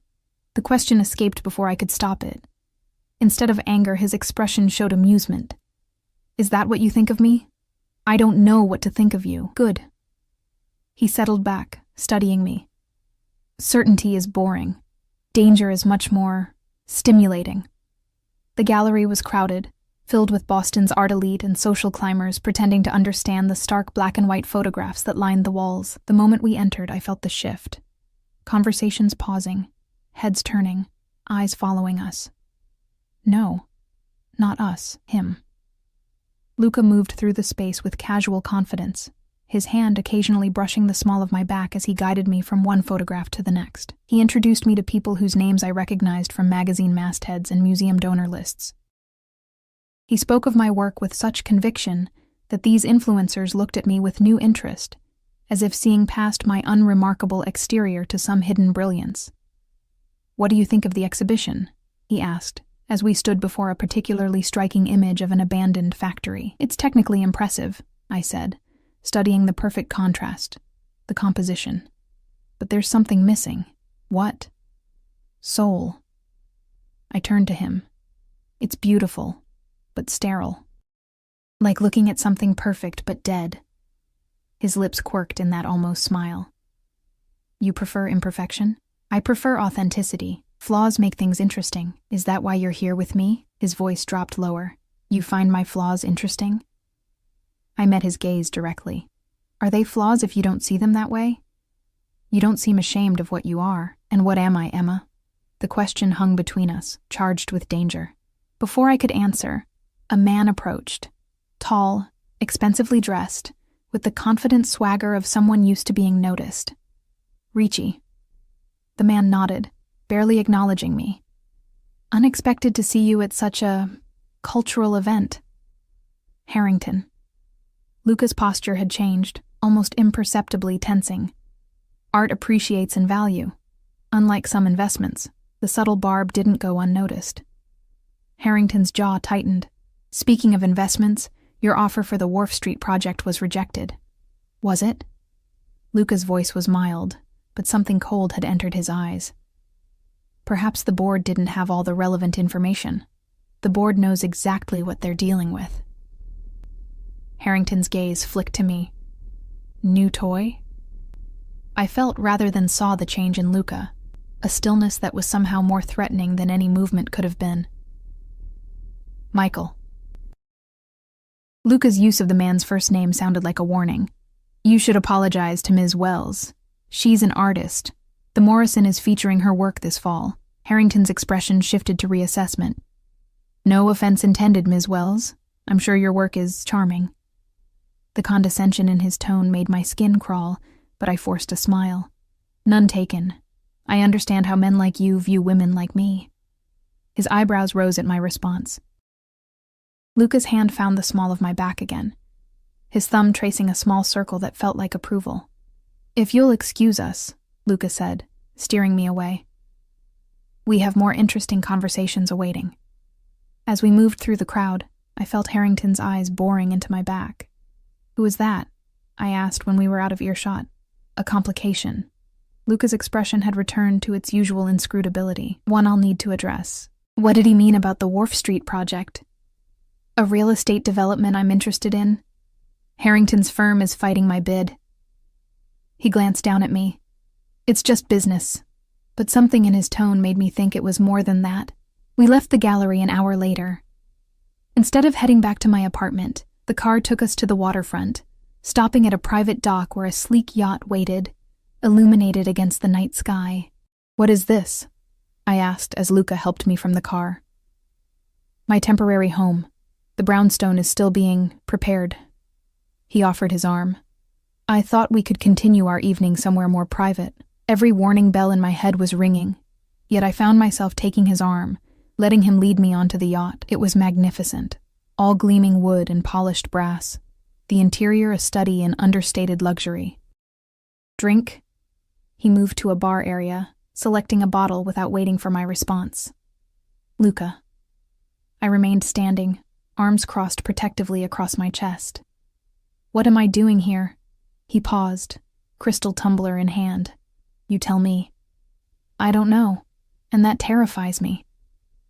S1: The question escaped before I could stop it. Instead of anger, his expression showed amusement. Is that what you think of me? I don't know what to think of you. Good. He settled back, studying me. Certainty is boring. Danger is much more stimulating. The gallery was crowded, filled with Boston's art elite and social climbers pretending to understand the stark black and white photographs that lined the walls. The moment we entered, I felt the shift. Conversations pausing, heads turning, eyes following us. No, not us, him. Luca moved through the space with casual confidence, his hand occasionally brushing the small of my back as he guided me from one photograph to the next. He introduced me to people whose names I recognized from magazine mastheads and museum donor lists. He spoke of my work with such conviction that these influencers looked at me with new interest, as if seeing past my unremarkable exterior to some hidden brilliance. What do you think of the exhibition? He asked, as we stood before a particularly striking image of an abandoned factory. It's technically impressive, I said, studying the perfect contrast, the composition. But there's something missing. What? Soul. I turned to him. It's beautiful, but sterile. Like looking at something perfect but dead. His lips quirked in that almost smile. You prefer imperfection? I prefer authenticity. Flaws make things interesting. Is that why you're here with me? His voice dropped lower. You find my flaws interesting? I met his gaze directly. Are they flaws if you don't see them that way? You don't seem ashamed of what you are. And what am I, Emma? The question hung between us, charged with danger. Before I could answer, a man approached. Tall, expensively dressed, with the confident swagger of someone used to being noticed. Ricci. The man nodded, barely acknowledging me. Unexpected to see you at such a cultural event. Harrington. Luca's posture had changed, almost imperceptibly tensing. Art appreciates in value. Unlike some investments, the subtle barb didn't go unnoticed. Harrington's jaw tightened. Speaking of investments, your offer for the Wharf Street project was rejected. Was it? Luca's voice was mild, but something cold had entered his eyes. Perhaps the board didn't have all the relevant information. The board knows exactly what they're dealing with. Harrington's gaze flicked to me. New toy? I felt rather than saw the change in Luca, a stillness that was somehow more threatening than any movement could have been. Michael. Luca's use of the man's first name sounded like a warning. You should apologize to Ms. Wells. She's an artist. The Morrison is featuring her work this fall. Harrington's expression shifted to reassessment. "No offense intended, Ms. Wells. I'm sure your work is charming." The condescension in his tone made my skin crawl, but I forced a smile. "None taken. I understand how men like you view women like me." His eyebrows rose at my response. Luca's hand found the small of my back again, his thumb tracing a small circle that felt like approval. "If you'll excuse us," Luca said, steering me away. "We have more interesting conversations awaiting." As we moved through the crowd, I felt Harrington's eyes boring into my back. "Who is that?" I asked when we were out of earshot. "A complication." Luca's expression had returned to its usual inscrutability, one I'll need to address. "What did he mean about the Wharf Street project?" "A real estate development I'm interested in. Harrington's firm is fighting my bid." He glanced down at me. "It's just business." But something in his tone made me think it was more than that. We left the gallery an hour later. Instead of heading back to my apartment, the car took us to the waterfront, stopping at a private dock where a sleek yacht waited, illuminated against the night sky. "What is this?" I asked as Luca helped me from the car. "My temporary home. The brownstone is still being prepared." He offered his arm. I thought we could continue our evening somewhere more private. Every warning bell in my head was ringing, yet I found myself taking his arm, letting him lead me onto the yacht. It was magnificent, all gleaming wood and polished brass, the interior a study in understated luxury. "Drink?" He moved to a bar area, selecting a bottle without waiting for my response. "Luca." I remained standing, arms crossed protectively across my chest. "What am I doing here?" He paused, crystal tumbler in hand. "You tell me." "I don't know, and that terrifies me."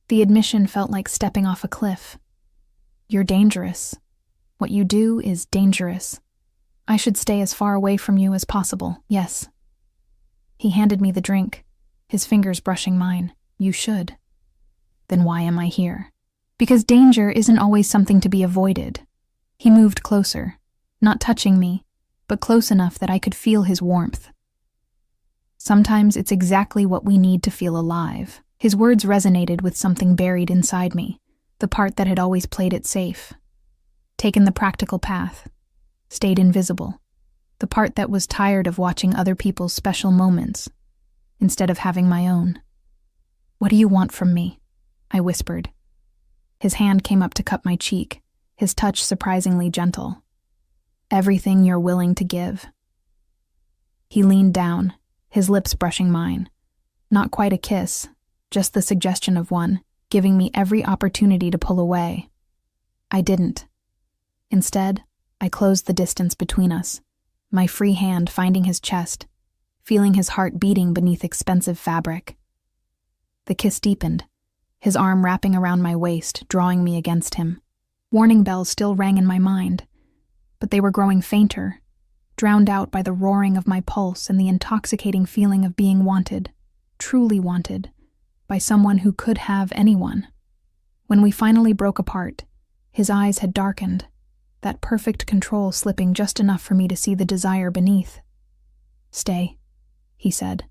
S1: The admission felt like stepping off a cliff. "You're dangerous. What you do is dangerous. I should stay as far away from you as possible, yes." He handed me the drink, his fingers brushing mine. "You should." "Then why am I here?" "Because danger isn't always something to be avoided." He moved closer, not touching me, but close enough that I could feel his warmth. "Sometimes it's exactly what we need to feel alive." His words resonated with something buried inside me, the part that had always played it safe. Taken the practical path, stayed invisible, the part that was tired of watching other people's special moments, instead of having my own. "What do you want from me?" I whispered. His hand came up to cup my cheek, his touch surprisingly gentle. "Everything you're willing to give." He leaned down, his lips brushing mine. Not quite a kiss, just the suggestion of one, giving me every opportunity to pull away. I didn't. Instead, I closed the distance between us, my free hand finding his chest, feeling his heart beating beneath expensive fabric. The kiss deepened, his arm wrapping around my waist, drawing me against him. Warning bells still rang in my mind, but they were growing fainter, drowned out by the roaring of my pulse and the intoxicating feeling of being wanted, truly wanted, by someone who could have anyone. When we finally broke apart, his eyes had darkened, that perfect control slipping just enough for me to see the desire beneath. "Stay," he said,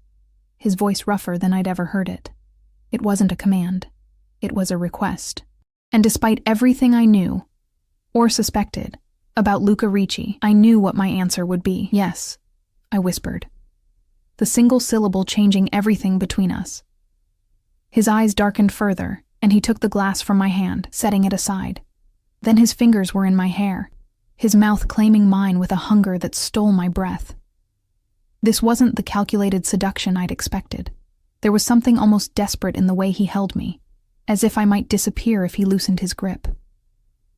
S1: his voice rougher than I'd ever heard it. It wasn't a command. It was a request. And despite everything I knew, or suspected, about Luca Ricci, I knew what my answer would be. "Yes," I whispered, the single syllable changing everything between us. His eyes darkened further, and he took the glass from my hand, setting it aside. Then his fingers were in my hair, his mouth claiming mine with a hunger that stole my breath. This wasn't the calculated seduction I'd expected. There was something almost desperate in the way he held me, as if I might disappear if he loosened his grip.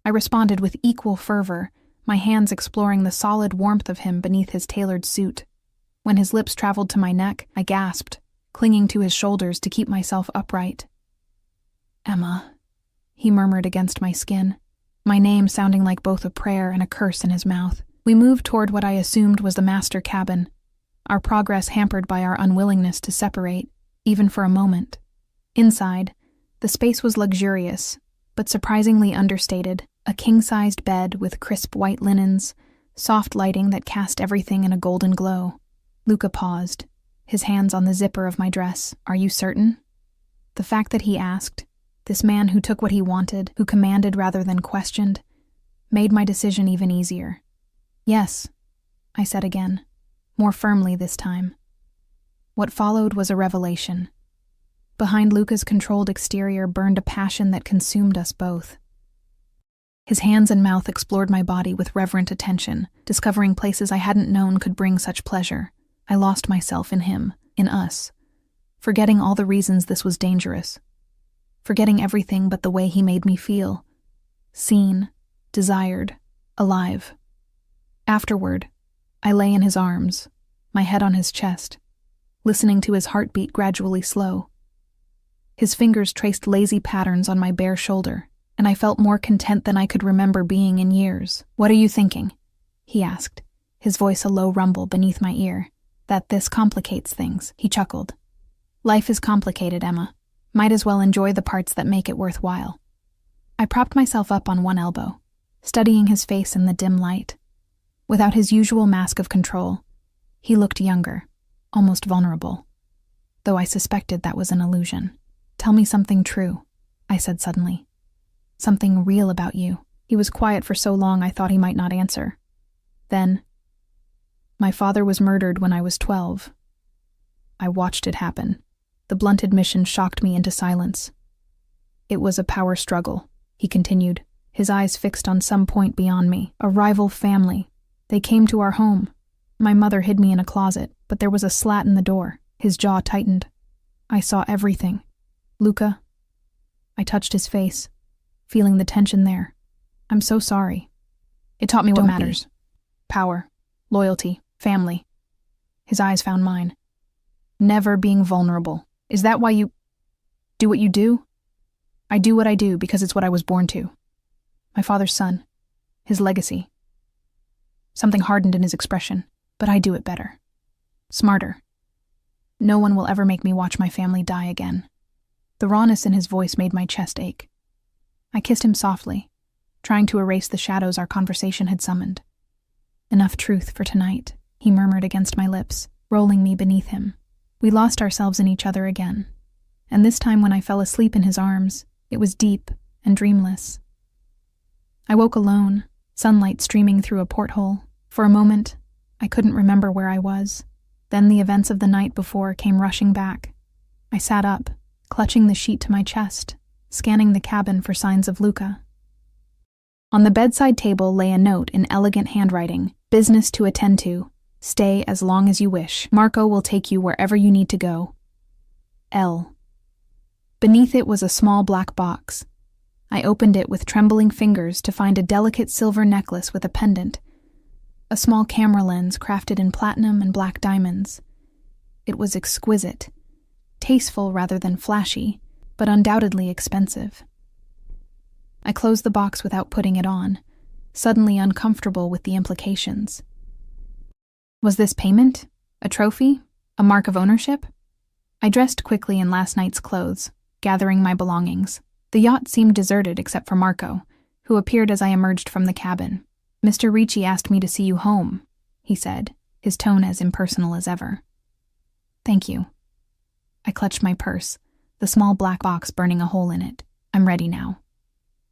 S1: I responded with equal fervor, my hands exploring the solid warmth of him beneath his tailored suit. When his lips traveled to my neck, I gasped, clinging to his shoulders to keep myself upright. "Emma," he murmured against my skin, my name sounding like both a prayer and a curse in his mouth. We moved toward what I assumed was the master cabin, our progress hampered by our unwillingness to separate, even for a moment. Inside, the space was luxurious, but surprisingly understated. A king-sized bed with crisp white linens, soft lighting that cast everything in a golden glow. Luca paused, his hands on the zipper of my dress. "Are you certain?" The fact that he asked, this man who took what he wanted, who commanded rather than questioned, made my decision even easier. Yes, I said again, more firmly this time. What followed was a revelation. Behind Luca's controlled exterior burned a passion that consumed us both. His hands and mouth explored my body with reverent attention, discovering places I hadn't known could bring such pleasure. I lost myself in him, in us, forgetting all the reasons this was dangerous, forgetting everything but the way he made me feel, seen, desired, alive. Afterward, I lay in his arms, my head on his chest, listening to his heartbeat gradually slow. His fingers traced lazy patterns on my bare shoulder, and I felt more content than I could remember being in years. "What are you thinking?" he asked, his voice a low rumble beneath my ear. "That this complicates things," he chuckled. "Life is complicated, Emma. Might as well enjoy the parts that make it worthwhile." I propped myself up on one elbow, studying his face in the dim light. Without his usual mask of control, he looked younger, almost vulnerable, though I suspected that was an illusion. "Tell me something true," I said suddenly. "Something real about you." He was quiet for so long I thought he might not answer. Then, "My father was murdered when I was 12. I watched it happen." The blunt admission shocked me into silence. "It was a power struggle," he continued, his eyes fixed on some point beyond me. "A rival family. They came to our home. My mother hid me in a closet, but there was a slat in the door." His jaw tightened. "I saw everything. Luca." I touched his face, feeling the tension there. "I'm so sorry. It taught me what matters. Power, loyalty, family." His eyes found mine. "Never being vulnerable. Is that why you do what you do?" "I do what I do because it's what I was born to. My father's son. His legacy." Something hardened in his expression, "But I do it better. Smarter. No one will ever make me watch my family die again." The rawness in his voice made my chest ache. I kissed him softly, trying to erase the shadows our conversation had summoned. "Enough truth for tonight," he murmured against my lips, rolling me beneath him. We lost ourselves in each other again, and this time when I fell asleep in his arms, it was deep and dreamless. I woke alone, sunlight streaming through a porthole. For a moment, I couldn't remember where I was. Then the events of the night before came rushing back. I sat up, clutching the sheet to my chest, scanning the cabin for signs of Luca. On the bedside table lay a note in elegant handwriting: "Business to attend to. Stay as long as you wish. Marco will take you wherever you need to go. L." Beneath it was a small black box. I opened it with trembling fingers to find a delicate silver necklace with a pendant, a small camera lens crafted in platinum and black diamonds. It was exquisite, tasteful rather than flashy, but undoubtedly expensive. I closed the box without putting it on, suddenly uncomfortable with the implications. Was this payment? A trophy? A mark of ownership? I dressed quickly in last night's clothes, gathering my belongings. The yacht seemed deserted except for Marco, who appeared as I emerged from the cabin. "Mr. Ricci asked me to see you home," he said, his tone as impersonal as ever. "Thank you." I clutched my purse, the small black box burning a hole in it. "I'm ready now."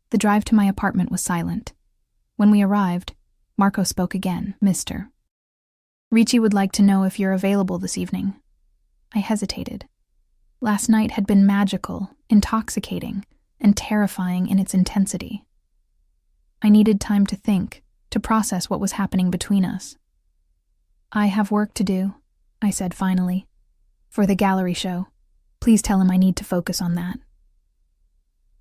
S1: The drive to my apartment was silent. When we arrived, Marco spoke again. "Mr. Ricci would like to know if you're available this evening." I hesitated. Last night had been magical, intoxicating, and terrifying in its intensity. I needed time to think, to process what was happening between us. "I have work to do," I said finally. "For the gallery show. Please tell him I need to focus on that."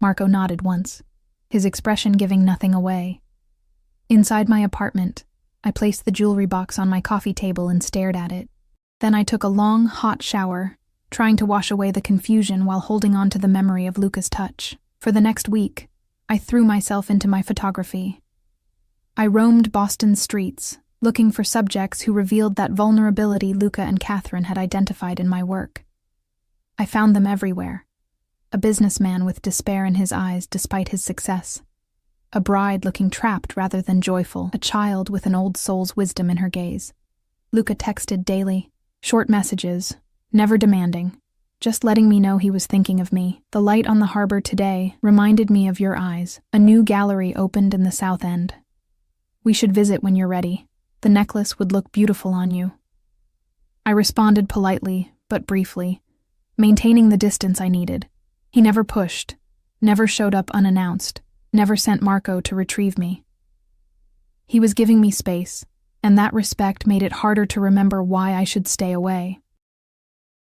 S1: Marco nodded once, his expression giving nothing away. Inside my apartment, I placed the jewelry box on my coffee table and stared at it. Then I took a long, hot shower, trying to wash away the confusion while holding on to the memory of Luca's touch. For the next week, I threw myself into my photography. I roamed Boston's streets, looking for subjects who revealed that vulnerability Luca and Catherine had identified in my work. I found them everywhere. A businessman with despair in his eyes despite his success. A bride looking trapped rather than joyful. A child with an old soul's wisdom in her gaze. Luca texted daily, short messages, never demanding, just letting me know he was thinking of me. The light on the harbor today reminded me of your eyes. A new gallery opened in the South End. We should visit when you're ready. The necklace would look beautiful on you. I responded politely, but briefly, maintaining the distance I needed. He never pushed, never showed up unannounced, never sent Marco to retrieve me. He was giving me space, and that respect made it harder to remember why I should stay away.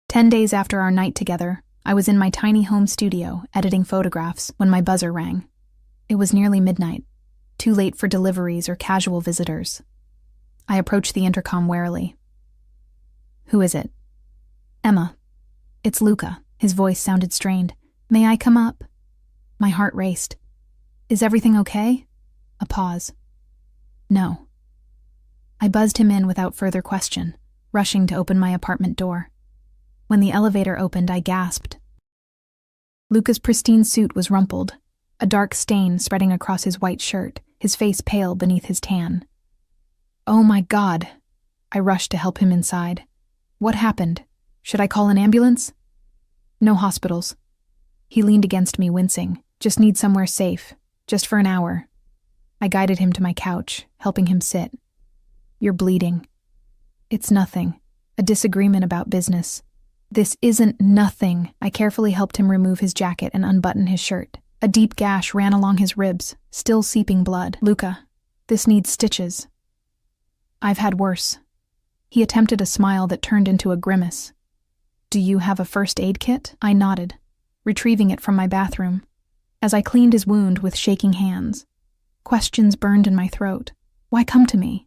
S1: 10 days after our night together, I was in my tiny home studio editing photographs when my buzzer rang. It was nearly midnight, too late for deliveries or casual visitors. I approached the intercom warily. "Who is it?" "Emma. It's Luca." His voice sounded strained. "May I come up?" My heart raced. "Is everything okay?" A pause. "No." I buzzed him in without further question, rushing to open my apartment door. When the elevator opened, I gasped. Luca's pristine suit was rumpled, a dark stain spreading across his white shirt, his face pale beneath his tan. "Oh my God!" I rushed to help him inside. "What happened? Should I call an ambulance?" "No hospitals." He leaned against me, wincing. "Just need somewhere safe, just for an hour." I guided him to my couch, helping him sit. "You're bleeding." "It's nothing. A disagreement about business." "This isn't nothing." I carefully helped him remove his jacket and unbutton his shirt. A deep gash ran along his ribs, still seeping blood. "Luca, this needs stitches." "I've had worse." He attempted a smile that turned into a grimace. "Do you have a first aid kit?" I nodded, retrieving it from my bathroom. As I cleaned his wound with shaking hands, questions burned in my throat. Why come to me?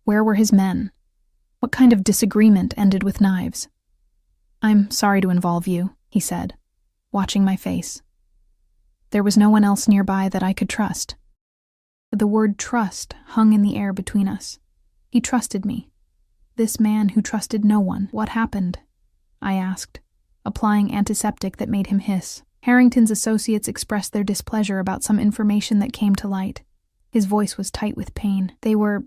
S1: Where were his men? What kind of disagreement ended with knives? "I'm sorry to involve you," he said, watching my face. There was no one else nearby that I could trust. The word trust hung in the air between us. He trusted me. This man who trusted no one. "What happened?" I asked, applying antiseptic that made him hiss. Harrington's associates expressed their displeasure about some information that came to light. His voice was tight with pain. They were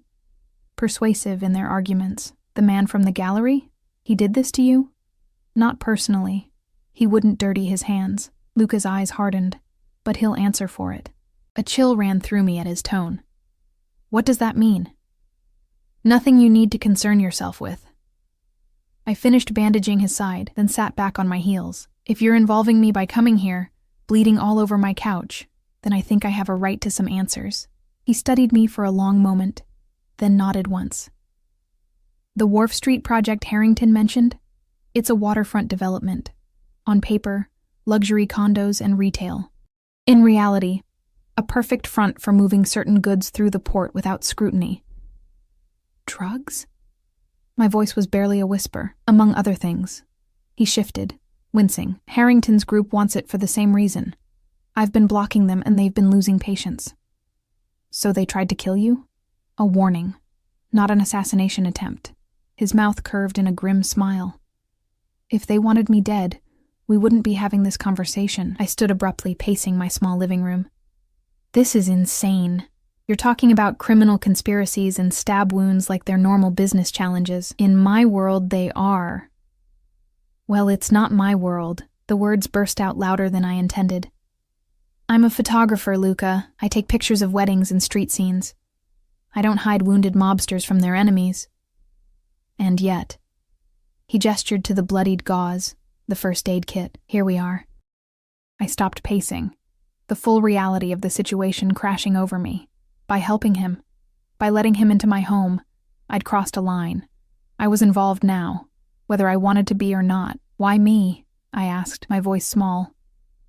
S1: persuasive in their arguments. "The man from the gallery? He did this to you?" "Not personally. He wouldn't dirty his hands." Luca's eyes hardened. "But he'll answer for it." A chill ran through me at his tone. "What does that mean?" "Nothing you need to concern yourself with." I finished bandaging his side, then sat back on my heels. "If you're involving me by coming here, bleeding all over my couch, then I think I have a right to some answers." He studied me for a long moment, then nodded once. "The Wharf Street project Harrington mentioned? It's a waterfront development. On paper, luxury condos and retail. In reality, a perfect front for moving certain goods through the port without scrutiny." "Drugs?" My voice was barely a whisper. "Among other things." He shifted, wincing. "Harrington's group wants it for the same reason. I've been blocking them and they've been losing patience." "So they tried to kill you?" A warning, not an assassination attempt. His mouth curved in a grim smile. "If they wanted me dead, we wouldn't be having this conversation." I stood abruptly, pacing my small living room. "This is insane. You're talking about criminal conspiracies and stab wounds like they're normal business challenges. In my world, they are." "Well, it's not my world." The words burst out louder than I intended. "I'm a photographer, Luca. I take pictures of weddings and street scenes. I don't hide wounded mobsters from their enemies." And yet, he gestured to the bloodied gauze, the first aid kit. "Here we are." I stopped pacing, the full reality of the situation crashing over me. By helping him, by letting him into my home, I'd crossed a line. I was involved now, whether I wanted to be or not. "Why me?" I asked, my voice small.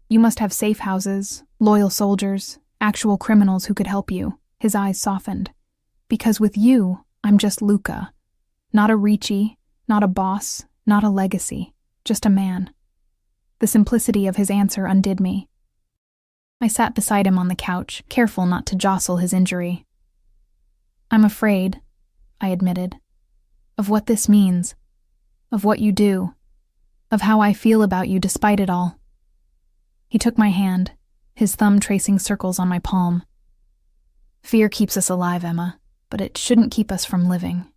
S1: "You must have safe houses, loyal soldiers, actual criminals who could help you." His eyes softened. "Because with you, I'm just Luca. Not a Ricci, not a boss, not a legacy, just a man." The simplicity of his answer undid me. I sat beside him on the couch, careful not to jostle his injury. "I'm afraid," I admitted, "of what this means, of what you do, of how I feel about you despite it all." He took my hand, his thumb tracing circles on my palm. "Fear keeps us alive, Emma, but it shouldn't keep us from living."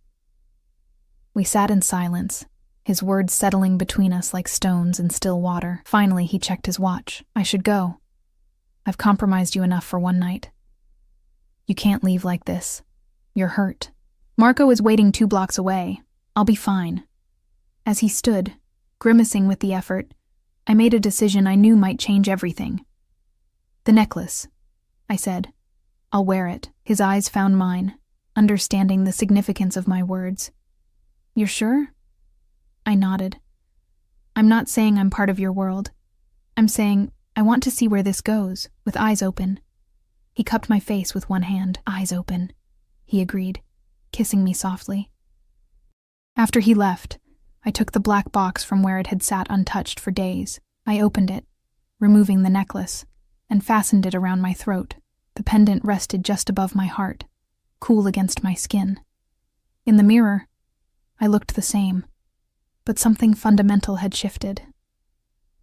S1: We sat in silence, his words settling between us like stones in still water. Finally, he checked his watch. I should go. I've compromised you enough for one night. You can't leave like this. You're hurt. Marco is waiting 2 blocks away. I'll be fine. As he stood, grimacing with the effort, I made a decision I knew might change everything. The necklace, I said. I'll wear it. His eyes found mine, understanding the significance of my words. You're sure? I nodded. I'm not saying I'm part of your world. I'm saying I want to see where this goes, with eyes open. He cupped my face with one hand. Eyes open, he agreed, kissing me softly. After he left, I took the black box from where it had sat untouched for days. I opened it, removing the necklace, and fastened it around my throat. The pendant rested just above my heart, cool against my skin. In the mirror, I looked the same, but something fundamental had shifted.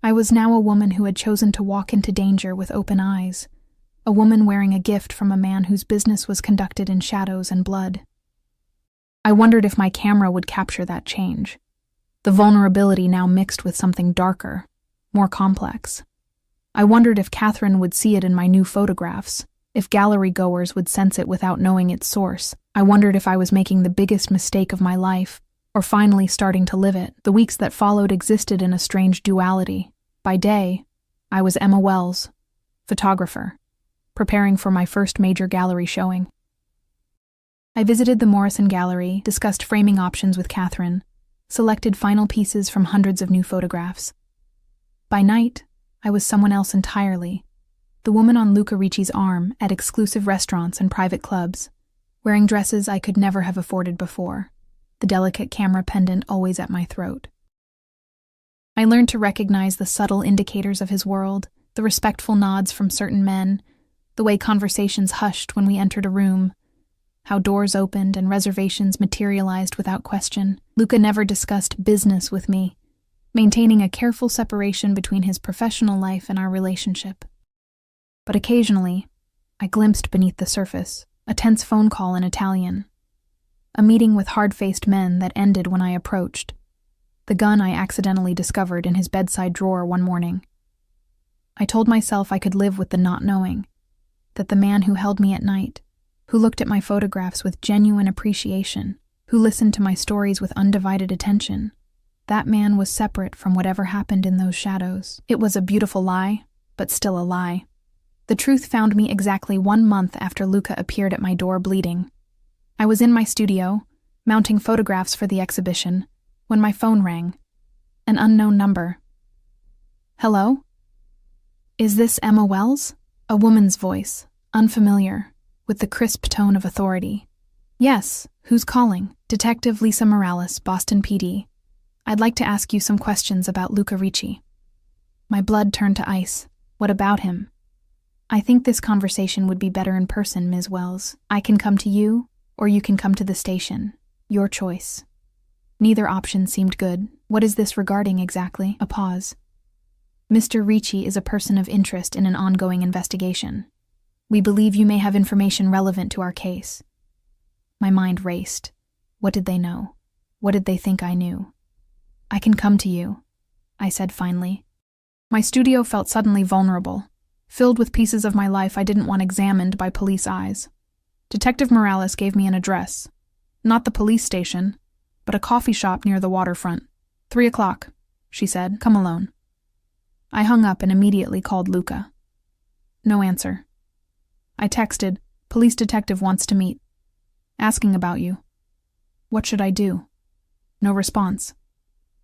S1: I was now a woman who had chosen to walk into danger with open eyes, a woman wearing a gift from a man whose business was conducted in shadows and blood. I wondered if my camera would capture that change, the vulnerability now mixed with something darker, more complex. I wondered if Catherine would see it in my new photographs, if gallery goers would sense it without knowing its source. I wondered if I was making the biggest mistake of my life, or finally starting to live it. The weeks that followed existed in a strange duality. By day, I was Emma Wells, photographer, preparing for my first major gallery showing. I visited the Morrison Gallery, discussed framing options with Catherine, selected final pieces from hundreds of new photographs. By night, I was someone else entirely, the woman on Luca Ricci's arm at exclusive restaurants and private clubs, wearing dresses I could never have afforded before, the delicate camera pendant always at my throat. I learned to recognize the subtle indicators of his world, the respectful nods from certain men, the way conversations hushed when we entered a room, how doors opened and reservations materialized without question. Luca never discussed business with me, maintaining a careful separation between his professional life and our relationship. But occasionally, I glimpsed beneath the surface, a tense phone call in Italian, a meeting with hard-faced men that ended when I approached, the gun I accidentally discovered in his bedside drawer one morning. I told myself I could live with the not knowing, that the man who held me at night, who looked at my photographs with genuine appreciation, who listened to my stories with undivided attention, that man was separate from whatever happened in those shadows. It was a beautiful lie, but still a lie. The truth found me exactly 1 month after Luca appeared at my door bleeding. I was in my studio, mounting photographs for the exhibition, when my phone rang. An unknown number. Hello? Is this Emma Wells? A woman's voice, unfamiliar, with the crisp tone of authority. Yes, who's calling? Detective Lisa Morales, Boston PD. I'd like to ask you some questions about Luca Ricci. My blood turned to ice. What about him? I think this conversation would be better in person, Ms. Wells. I can come to you, or you can come to the station. Your choice. Neither option seemed good. What is this regarding exactly? A pause. Mr. Ricci is a person of interest in an ongoing investigation. We believe you may have information relevant to our case. My mind raced. What did they know? What did they think I knew? I can come to you, I said finally. My studio felt suddenly vulnerable, filled with pieces of my life I didn't want examined by police eyes. Detective Morales gave me an address. Not the police station, but a coffee shop near the waterfront. 3 o'clock, she said. Come alone. I hung up and immediately called Luca. No answer. I texted, police detective wants to meet. Asking about you. What should I do? No response.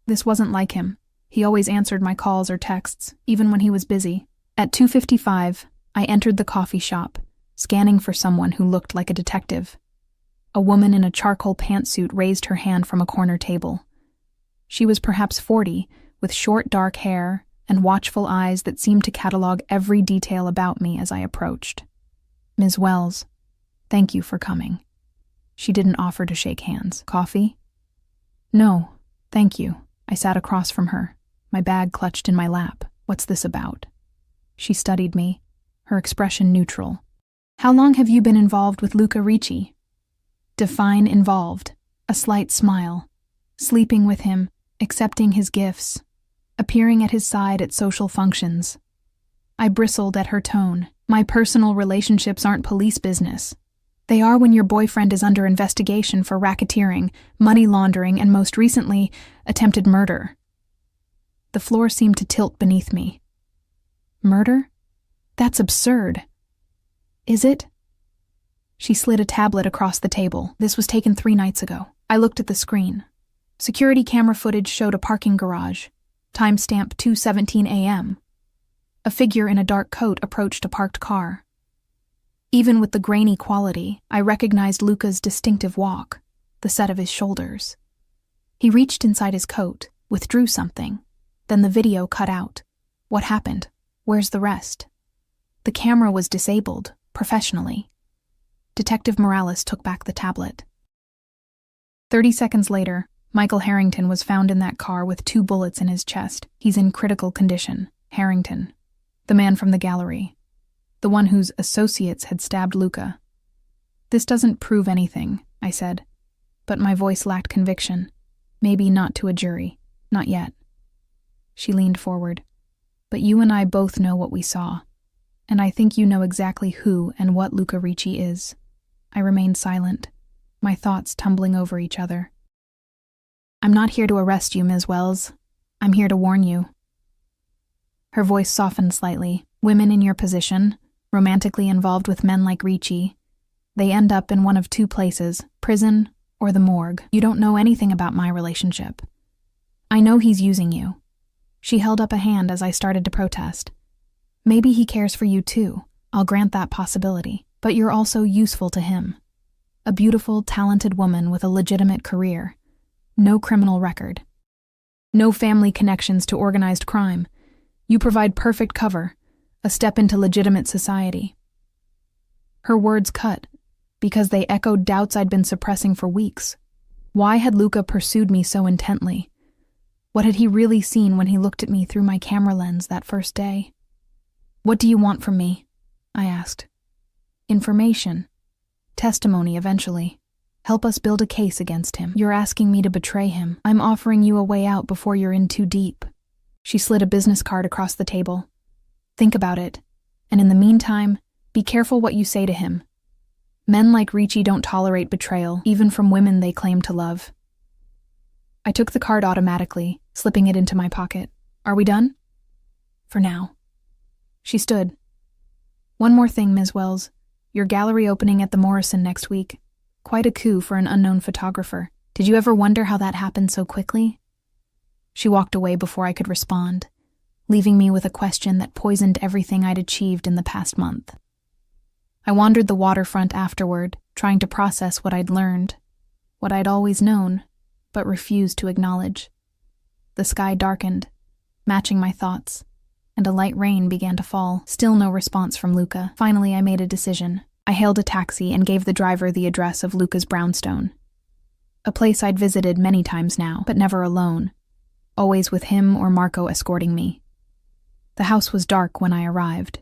S1: This wasn't like him. He always answered my calls or texts, even when he was busy. At 2:55, I entered the coffee shop, scanning for someone who looked like a detective. A woman in a charcoal pantsuit raised her hand from a corner table. She was perhaps 40, with short dark hair and watchful eyes that seemed to catalog every detail about me as I approached. Ms. Wells, thank you for coming. She didn't offer to shake hands. Coffee? No, thank you. I sat across from her, my bag clutched in my lap. What's this about? She studied me, her expression neutral. How long have you been involved with Luca Ricci? Define involved. A slight smile. Sleeping with him, accepting his gifts, appearing at his side at social functions. I bristled at her tone. My personal relationships aren't police business. They are when your boyfriend is under investigation for racketeering, money laundering, and most recently, attempted murder. The floor seemed to tilt beneath me. Murder? That's absurd. Is it? She slid a tablet across the table. This was taken 3 nights ago. I looked at the screen. Security camera footage showed a parking garage. Timestamp 2:17 a.m. A figure in a dark coat approached a parked car. Even with the grainy quality, I recognized Luca's distinctive walk, the set of his shoulders. He reached inside his coat, withdrew something. Then the video cut out. What happened? Where's the rest? The camera was disabled, professionally. Detective Morales took back the tablet. 30 seconds later, Michael Harrington was found in that car with 2 bullets in his chest. He's in critical condition. Harrington. The man from the gallery. The one whose associates had stabbed Luca. This doesn't prove anything, I said. But my voice lacked conviction. Maybe not to a jury. Not yet. She leaned forward. But you and I both know what we saw. And I think you know exactly who and what Luca Ricci is. I remained silent, my thoughts tumbling over each other. I'm not here to arrest you, Ms. Wells. I'm here to warn you. Her voice softened slightly. Women in your position, romantically involved with men like Ricci, they end up in one of 2 places, prison or the morgue. You don't know anything about my relationship. I know he's using you. She held up a hand as I started to protest. Maybe he cares for you too. I'll grant that possibility. But you're also useful to him. A beautiful, talented woman with a legitimate career. No criminal record. No family connections to organized crime. You provide perfect cover, a step into legitimate society. Her words cut, because they echoed doubts I'd been suppressing for weeks. Why had Luca pursued me so intently? What had he really seen when he looked at me through my camera lens that first day? What do you want from me? I asked. Information. Testimony eventually. Help us build a case against him. You're asking me to betray him. I'm offering you a way out before you're in too deep. She slid a business card across the table. Think about it. And in the meantime, be careful what you say to him. Men like Ricci don't tolerate betrayal, even from women they claim to love. I took the card automatically, slipping it into my pocket. Are we done? For now. She stood. One more thing, Ms. Wells. Your gallery opening at the Morrison next week. Quite a coup for an unknown photographer. Did you ever wonder how that happened so quickly? She walked away before I could respond, leaving me with a question that poisoned everything I'd achieved in the past month. I wandered the waterfront afterward, trying to process what I'd learned, what I'd always known, but refused to acknowledge. The sky darkened, matching my thoughts, and a light rain began to fall. Still no response from Luca. Finally, I made a decision. I hailed a taxi and gave the driver the address of Luca's brownstone. A place I'd visited many times now, but never alone. Always with him or Marco escorting me. The house was dark when I arrived.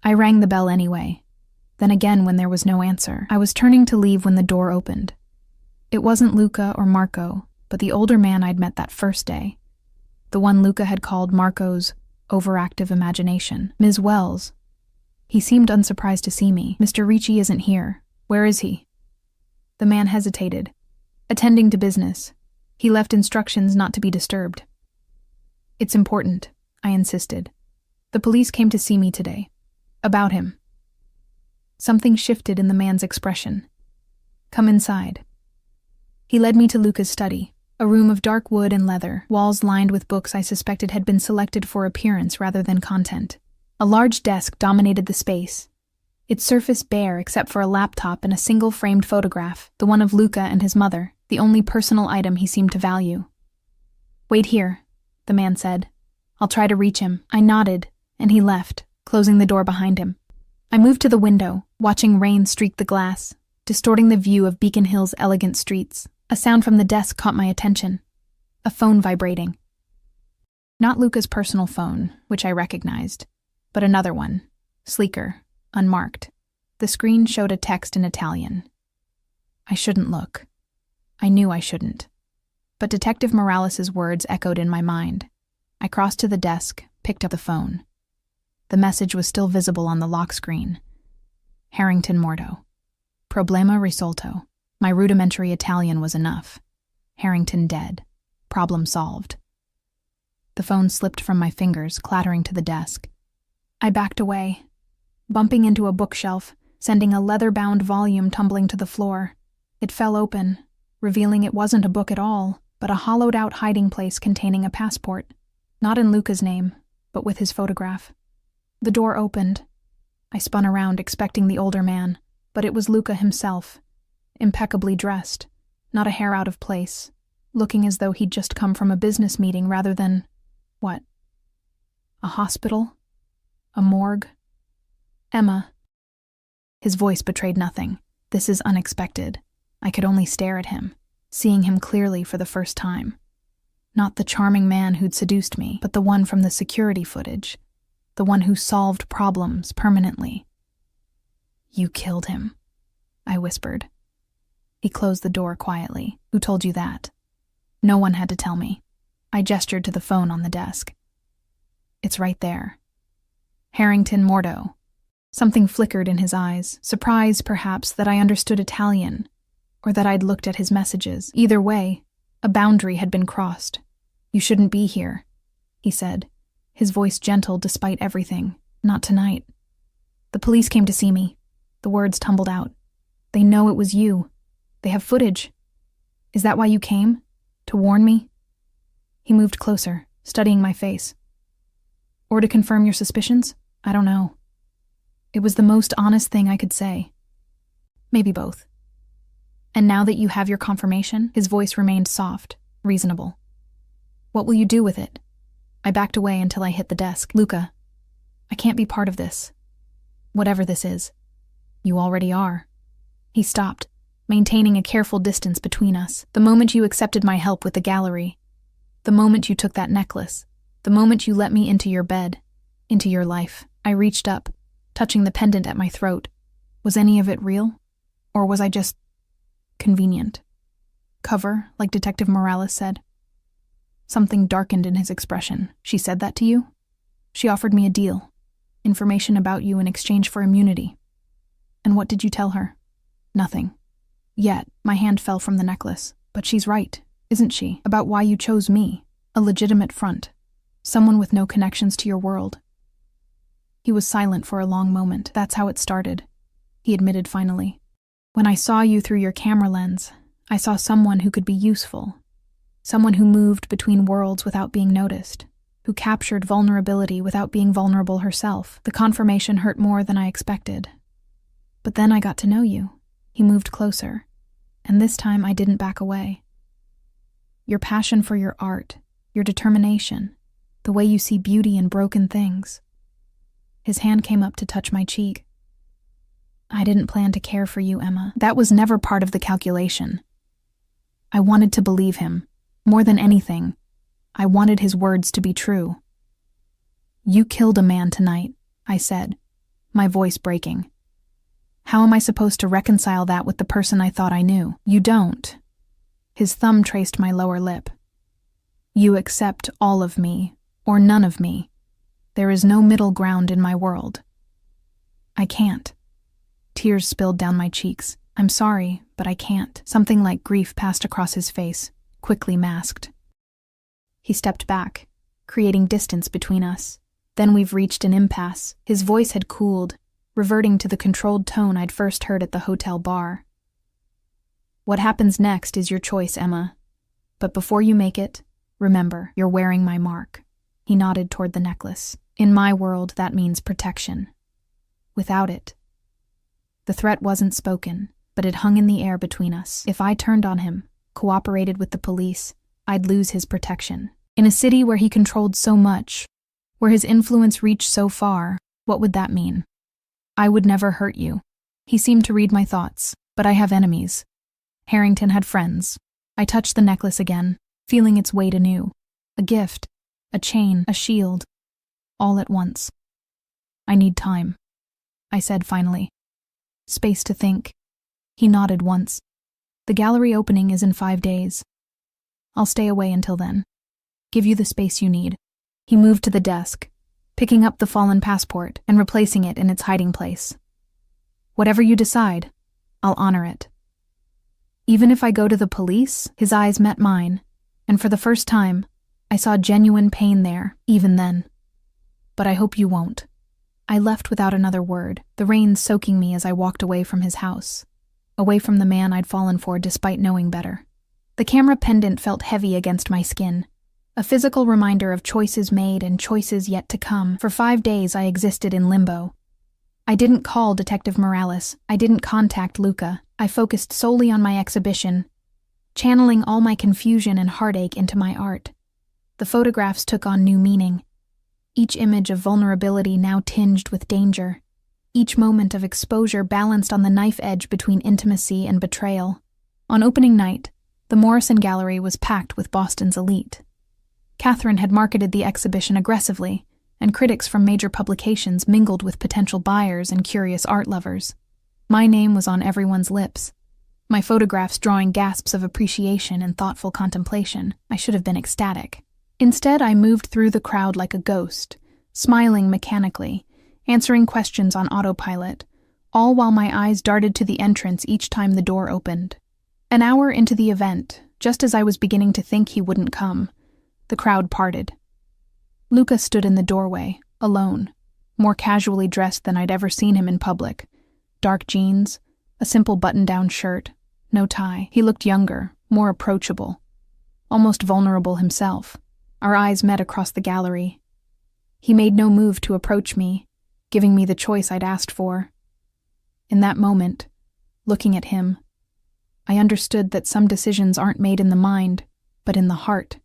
S1: I rang the bell anyway. Then again when there was no answer. I was turning to leave when the door opened. It wasn't Luca or Marco, but the older man I'd met that first day. The one Luca had called Marco's overactive imagination. Ms. Wells. He seemed unsurprised to see me. Mr. Ricci isn't here. Where is he? The man hesitated. Attending to business. He left instructions not to be disturbed. It's important, I insisted. The police came to see me today. About him. Something shifted in the man's expression. Come inside. He led me to Luca's study, a room of dark wood and leather, walls lined with books I suspected had been selected for appearance rather than content. A large desk dominated the space, its surface bare except for a laptop and a single framed photograph, the one of Luca and his mother, the only personal item he seemed to value. Wait here, the man said. I'll try to reach him. I nodded, and he left, closing the door behind him. I moved to the window, watching rain streak the glass, distorting the view of Beacon Hill's elegant streets. A sound from the desk caught my attention. A phone vibrating. Not Luca's personal phone, which I recognized, but another one, sleeker, unmarked. The screen showed a text in Italian. I shouldn't look. I knew I shouldn't. But Detective Morales' words echoed in my mind. I crossed to the desk, picked up the phone. The message was still visible on the lock screen. Harrington Mordo. Problema risolto. My rudimentary Italian was enough. Harrington dead. Problem solved. The phone slipped from my fingers, clattering to the desk. I backed away, bumping into a bookshelf, sending a leather-bound volume tumbling to the floor. It fell open, revealing it wasn't a book at all, but a hollowed-out hiding place containing a passport. Not in Luca's name, but with his photograph. The door opened. I spun around, expecting the older man, but it was Luca himself, impeccably dressed, not a hair out of place, looking as though he'd just come from a business meeting rather than… what? A hospital? A morgue? Emma. His voice betrayed nothing. This is unexpected. I could only stare at him, seeing him clearly for the first time. Not the charming man who'd seduced me, but the one from the security footage. The one who solved problems permanently. You killed him, I whispered. He closed the door quietly. Who told you that? No one had to tell me. I gestured to the phone on the desk. It's right there. Harrington Mordo. Something flickered in his eyes, surprise perhaps that I understood Italian, or that I'd looked at his messages. Either way, a boundary had been crossed. You shouldn't be here, he said, his voice gentle despite everything. Not tonight. The police came to see me. The words tumbled out. They know it was you. They have footage. Is that why you came? To warn me? He moved closer, studying my face. Or to confirm your suspicions? I don't know. It was the most honest thing I could say. Maybe both. And now that you have your confirmation, his voice remained soft, reasonable. What will you do with it? I backed away until I hit the desk. Luca, I can't be part of this. Whatever this is. You already are. He stopped, maintaining a careful distance between us. The moment you accepted my help with the gallery, the moment you took that necklace, the moment you let me into your bed, into your life. I reached up, touching the pendant at my throat. Was any of it real? Or was I just… convenient? Cover, like Detective Morales said. Something darkened in his expression. She said that to you? She offered me a deal. Information about you in exchange for immunity. And what did you tell her? Nothing. Yet, my hand fell from the necklace. But she's right, isn't she? About why you chose me. A legitimate front. Someone with no connections to your world. He was silent for a long moment. That's how it started, he admitted finally. When I saw you through your camera lens, I saw someone who could be useful. Someone who moved between worlds without being noticed. Who captured vulnerability without being vulnerable herself. The confirmation hurt more than I expected. But then I got to know you. He moved closer. And this time I didn't back away. Your passion for your art, your determination, the way you see beauty in broken things. His hand came up to touch my cheek. I didn't plan to care for you, Emma. That was never part of the calculation. I wanted to believe him. More than anything, I wanted his words to be true. You killed a man tonight, I said, my voice breaking. How am I supposed to reconcile that with the person I thought I knew? You don't. His thumb traced my lower lip. You accept all of me, or none of me. There is no middle ground in my world. I can't. Tears spilled down my cheeks. I'm sorry, but I can't. Something like grief passed across his face, quickly masked. He stepped back, creating distance between us. Then we've reached an impasse. His voice had cooled, reverting to the controlled tone I'd first heard at the hotel bar. What happens next is your choice, Emma. But before you make it, remember, you're wearing my mark. He nodded toward the necklace. In my world, that means protection. Without it. The threat wasn't spoken, but it hung in the air between us. If I turned on him, cooperated with the police, I'd lose his protection. In a city where he controlled so much, where his influence reached so far, what would that mean? I would never hurt you. He seemed to read my thoughts, but I have enemies. Harrington had friends. I touched the necklace again, feeling its weight anew. A gift, a chain, a shield, all at once. I need time, I said finally. Space to think. He nodded once. The gallery opening is in 5 days. I'll stay away until then. Give you the space you need." He moved to the desk, picking up the fallen passport and replacing it in its hiding place. "Whatever you decide, I'll honor it." "Even if I go to the police?" His eyes met mine, and for the first time, I saw genuine pain there, even then. "But I hope you won't." I left without another word, the rain soaking me as I walked away from his house, away from the man I'd fallen for despite knowing better. The camera pendant felt heavy against my skin, a physical reminder of choices made and choices yet to come. For 5 days I existed in limbo. I didn't call Detective Morales, I didn't contact Luca, I focused solely on my exhibition, channeling all my confusion and heartache into my art. The photographs took on new meaning. Each image of vulnerability now tinged with danger. Each moment of exposure balanced on the knife edge between intimacy and betrayal. On opening night, the Morrison Gallery was packed with Boston's elite. Catherine had marketed the exhibition aggressively, and critics from major publications mingled with potential buyers and curious art lovers. My name was on everyone's lips, my photographs drawing gasps of appreciation and thoughtful contemplation. I should have been ecstatic. Instead, I moved through the crowd like a ghost, smiling mechanically, answering questions on autopilot, all while my eyes darted to the entrance each time the door opened. An hour into the event, just as I was beginning to think he wouldn't come, the crowd parted. Luca stood in the doorway, alone, more casually dressed than I'd ever seen him in public. Dark jeans, a simple button-down shirt, no tie. He looked younger, more approachable, almost vulnerable himself. Our eyes met across the gallery. He made no move to approach me, giving me the choice I'd asked for. In that moment, looking at him, I understood that some decisions aren't made in the mind, but in the heart.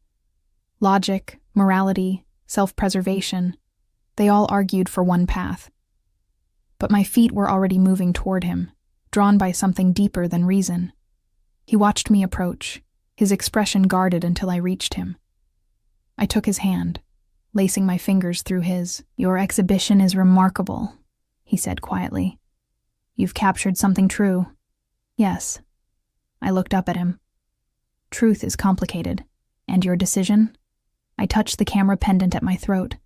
S1: Logic, morality, self-preservation, they all argued for one path. But my feet were already moving toward him, drawn by something deeper than reason. He watched me approach, his expression guarded until I reached him. I took his hand, lacing my fingers through his. "Your exhibition is remarkable," he said quietly. "You've captured something true." "Yes." I looked up at him. "Truth is complicated. And your decision?" I touched the camera pendant at my throat,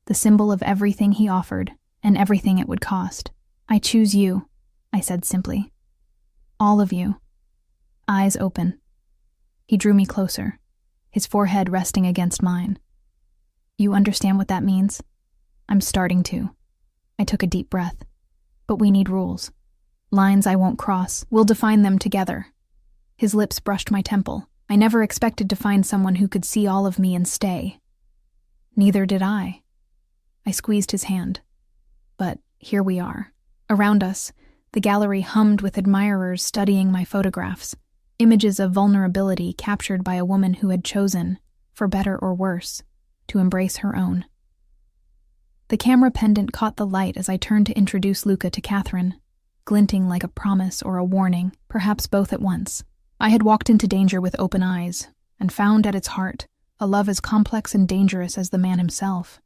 S1: the symbol of everything he offered and everything it would cost. "I choose you," I said simply. "All of you." Eyes open. He drew me closer, his forehead resting against mine. "You understand what that means?" "I'm starting to." I took a deep breath. "But we need rules. Lines I won't cross. We'll define them together." His lips brushed my temple. I never expected to find someone who could see all of me and stay. Neither did I. I squeezed his hand. But here we are. Around us, the gallery hummed with admirers studying my photographs, images of vulnerability captured by a woman who had chosen, for better or worse, to embrace her own. The camera pendant caught the light as I turned to introduce Luca to Catherine, glinting like a promise or a warning, perhaps both at once. I had walked into danger with open eyes, and found at its heart a love as complex and dangerous as the man himself.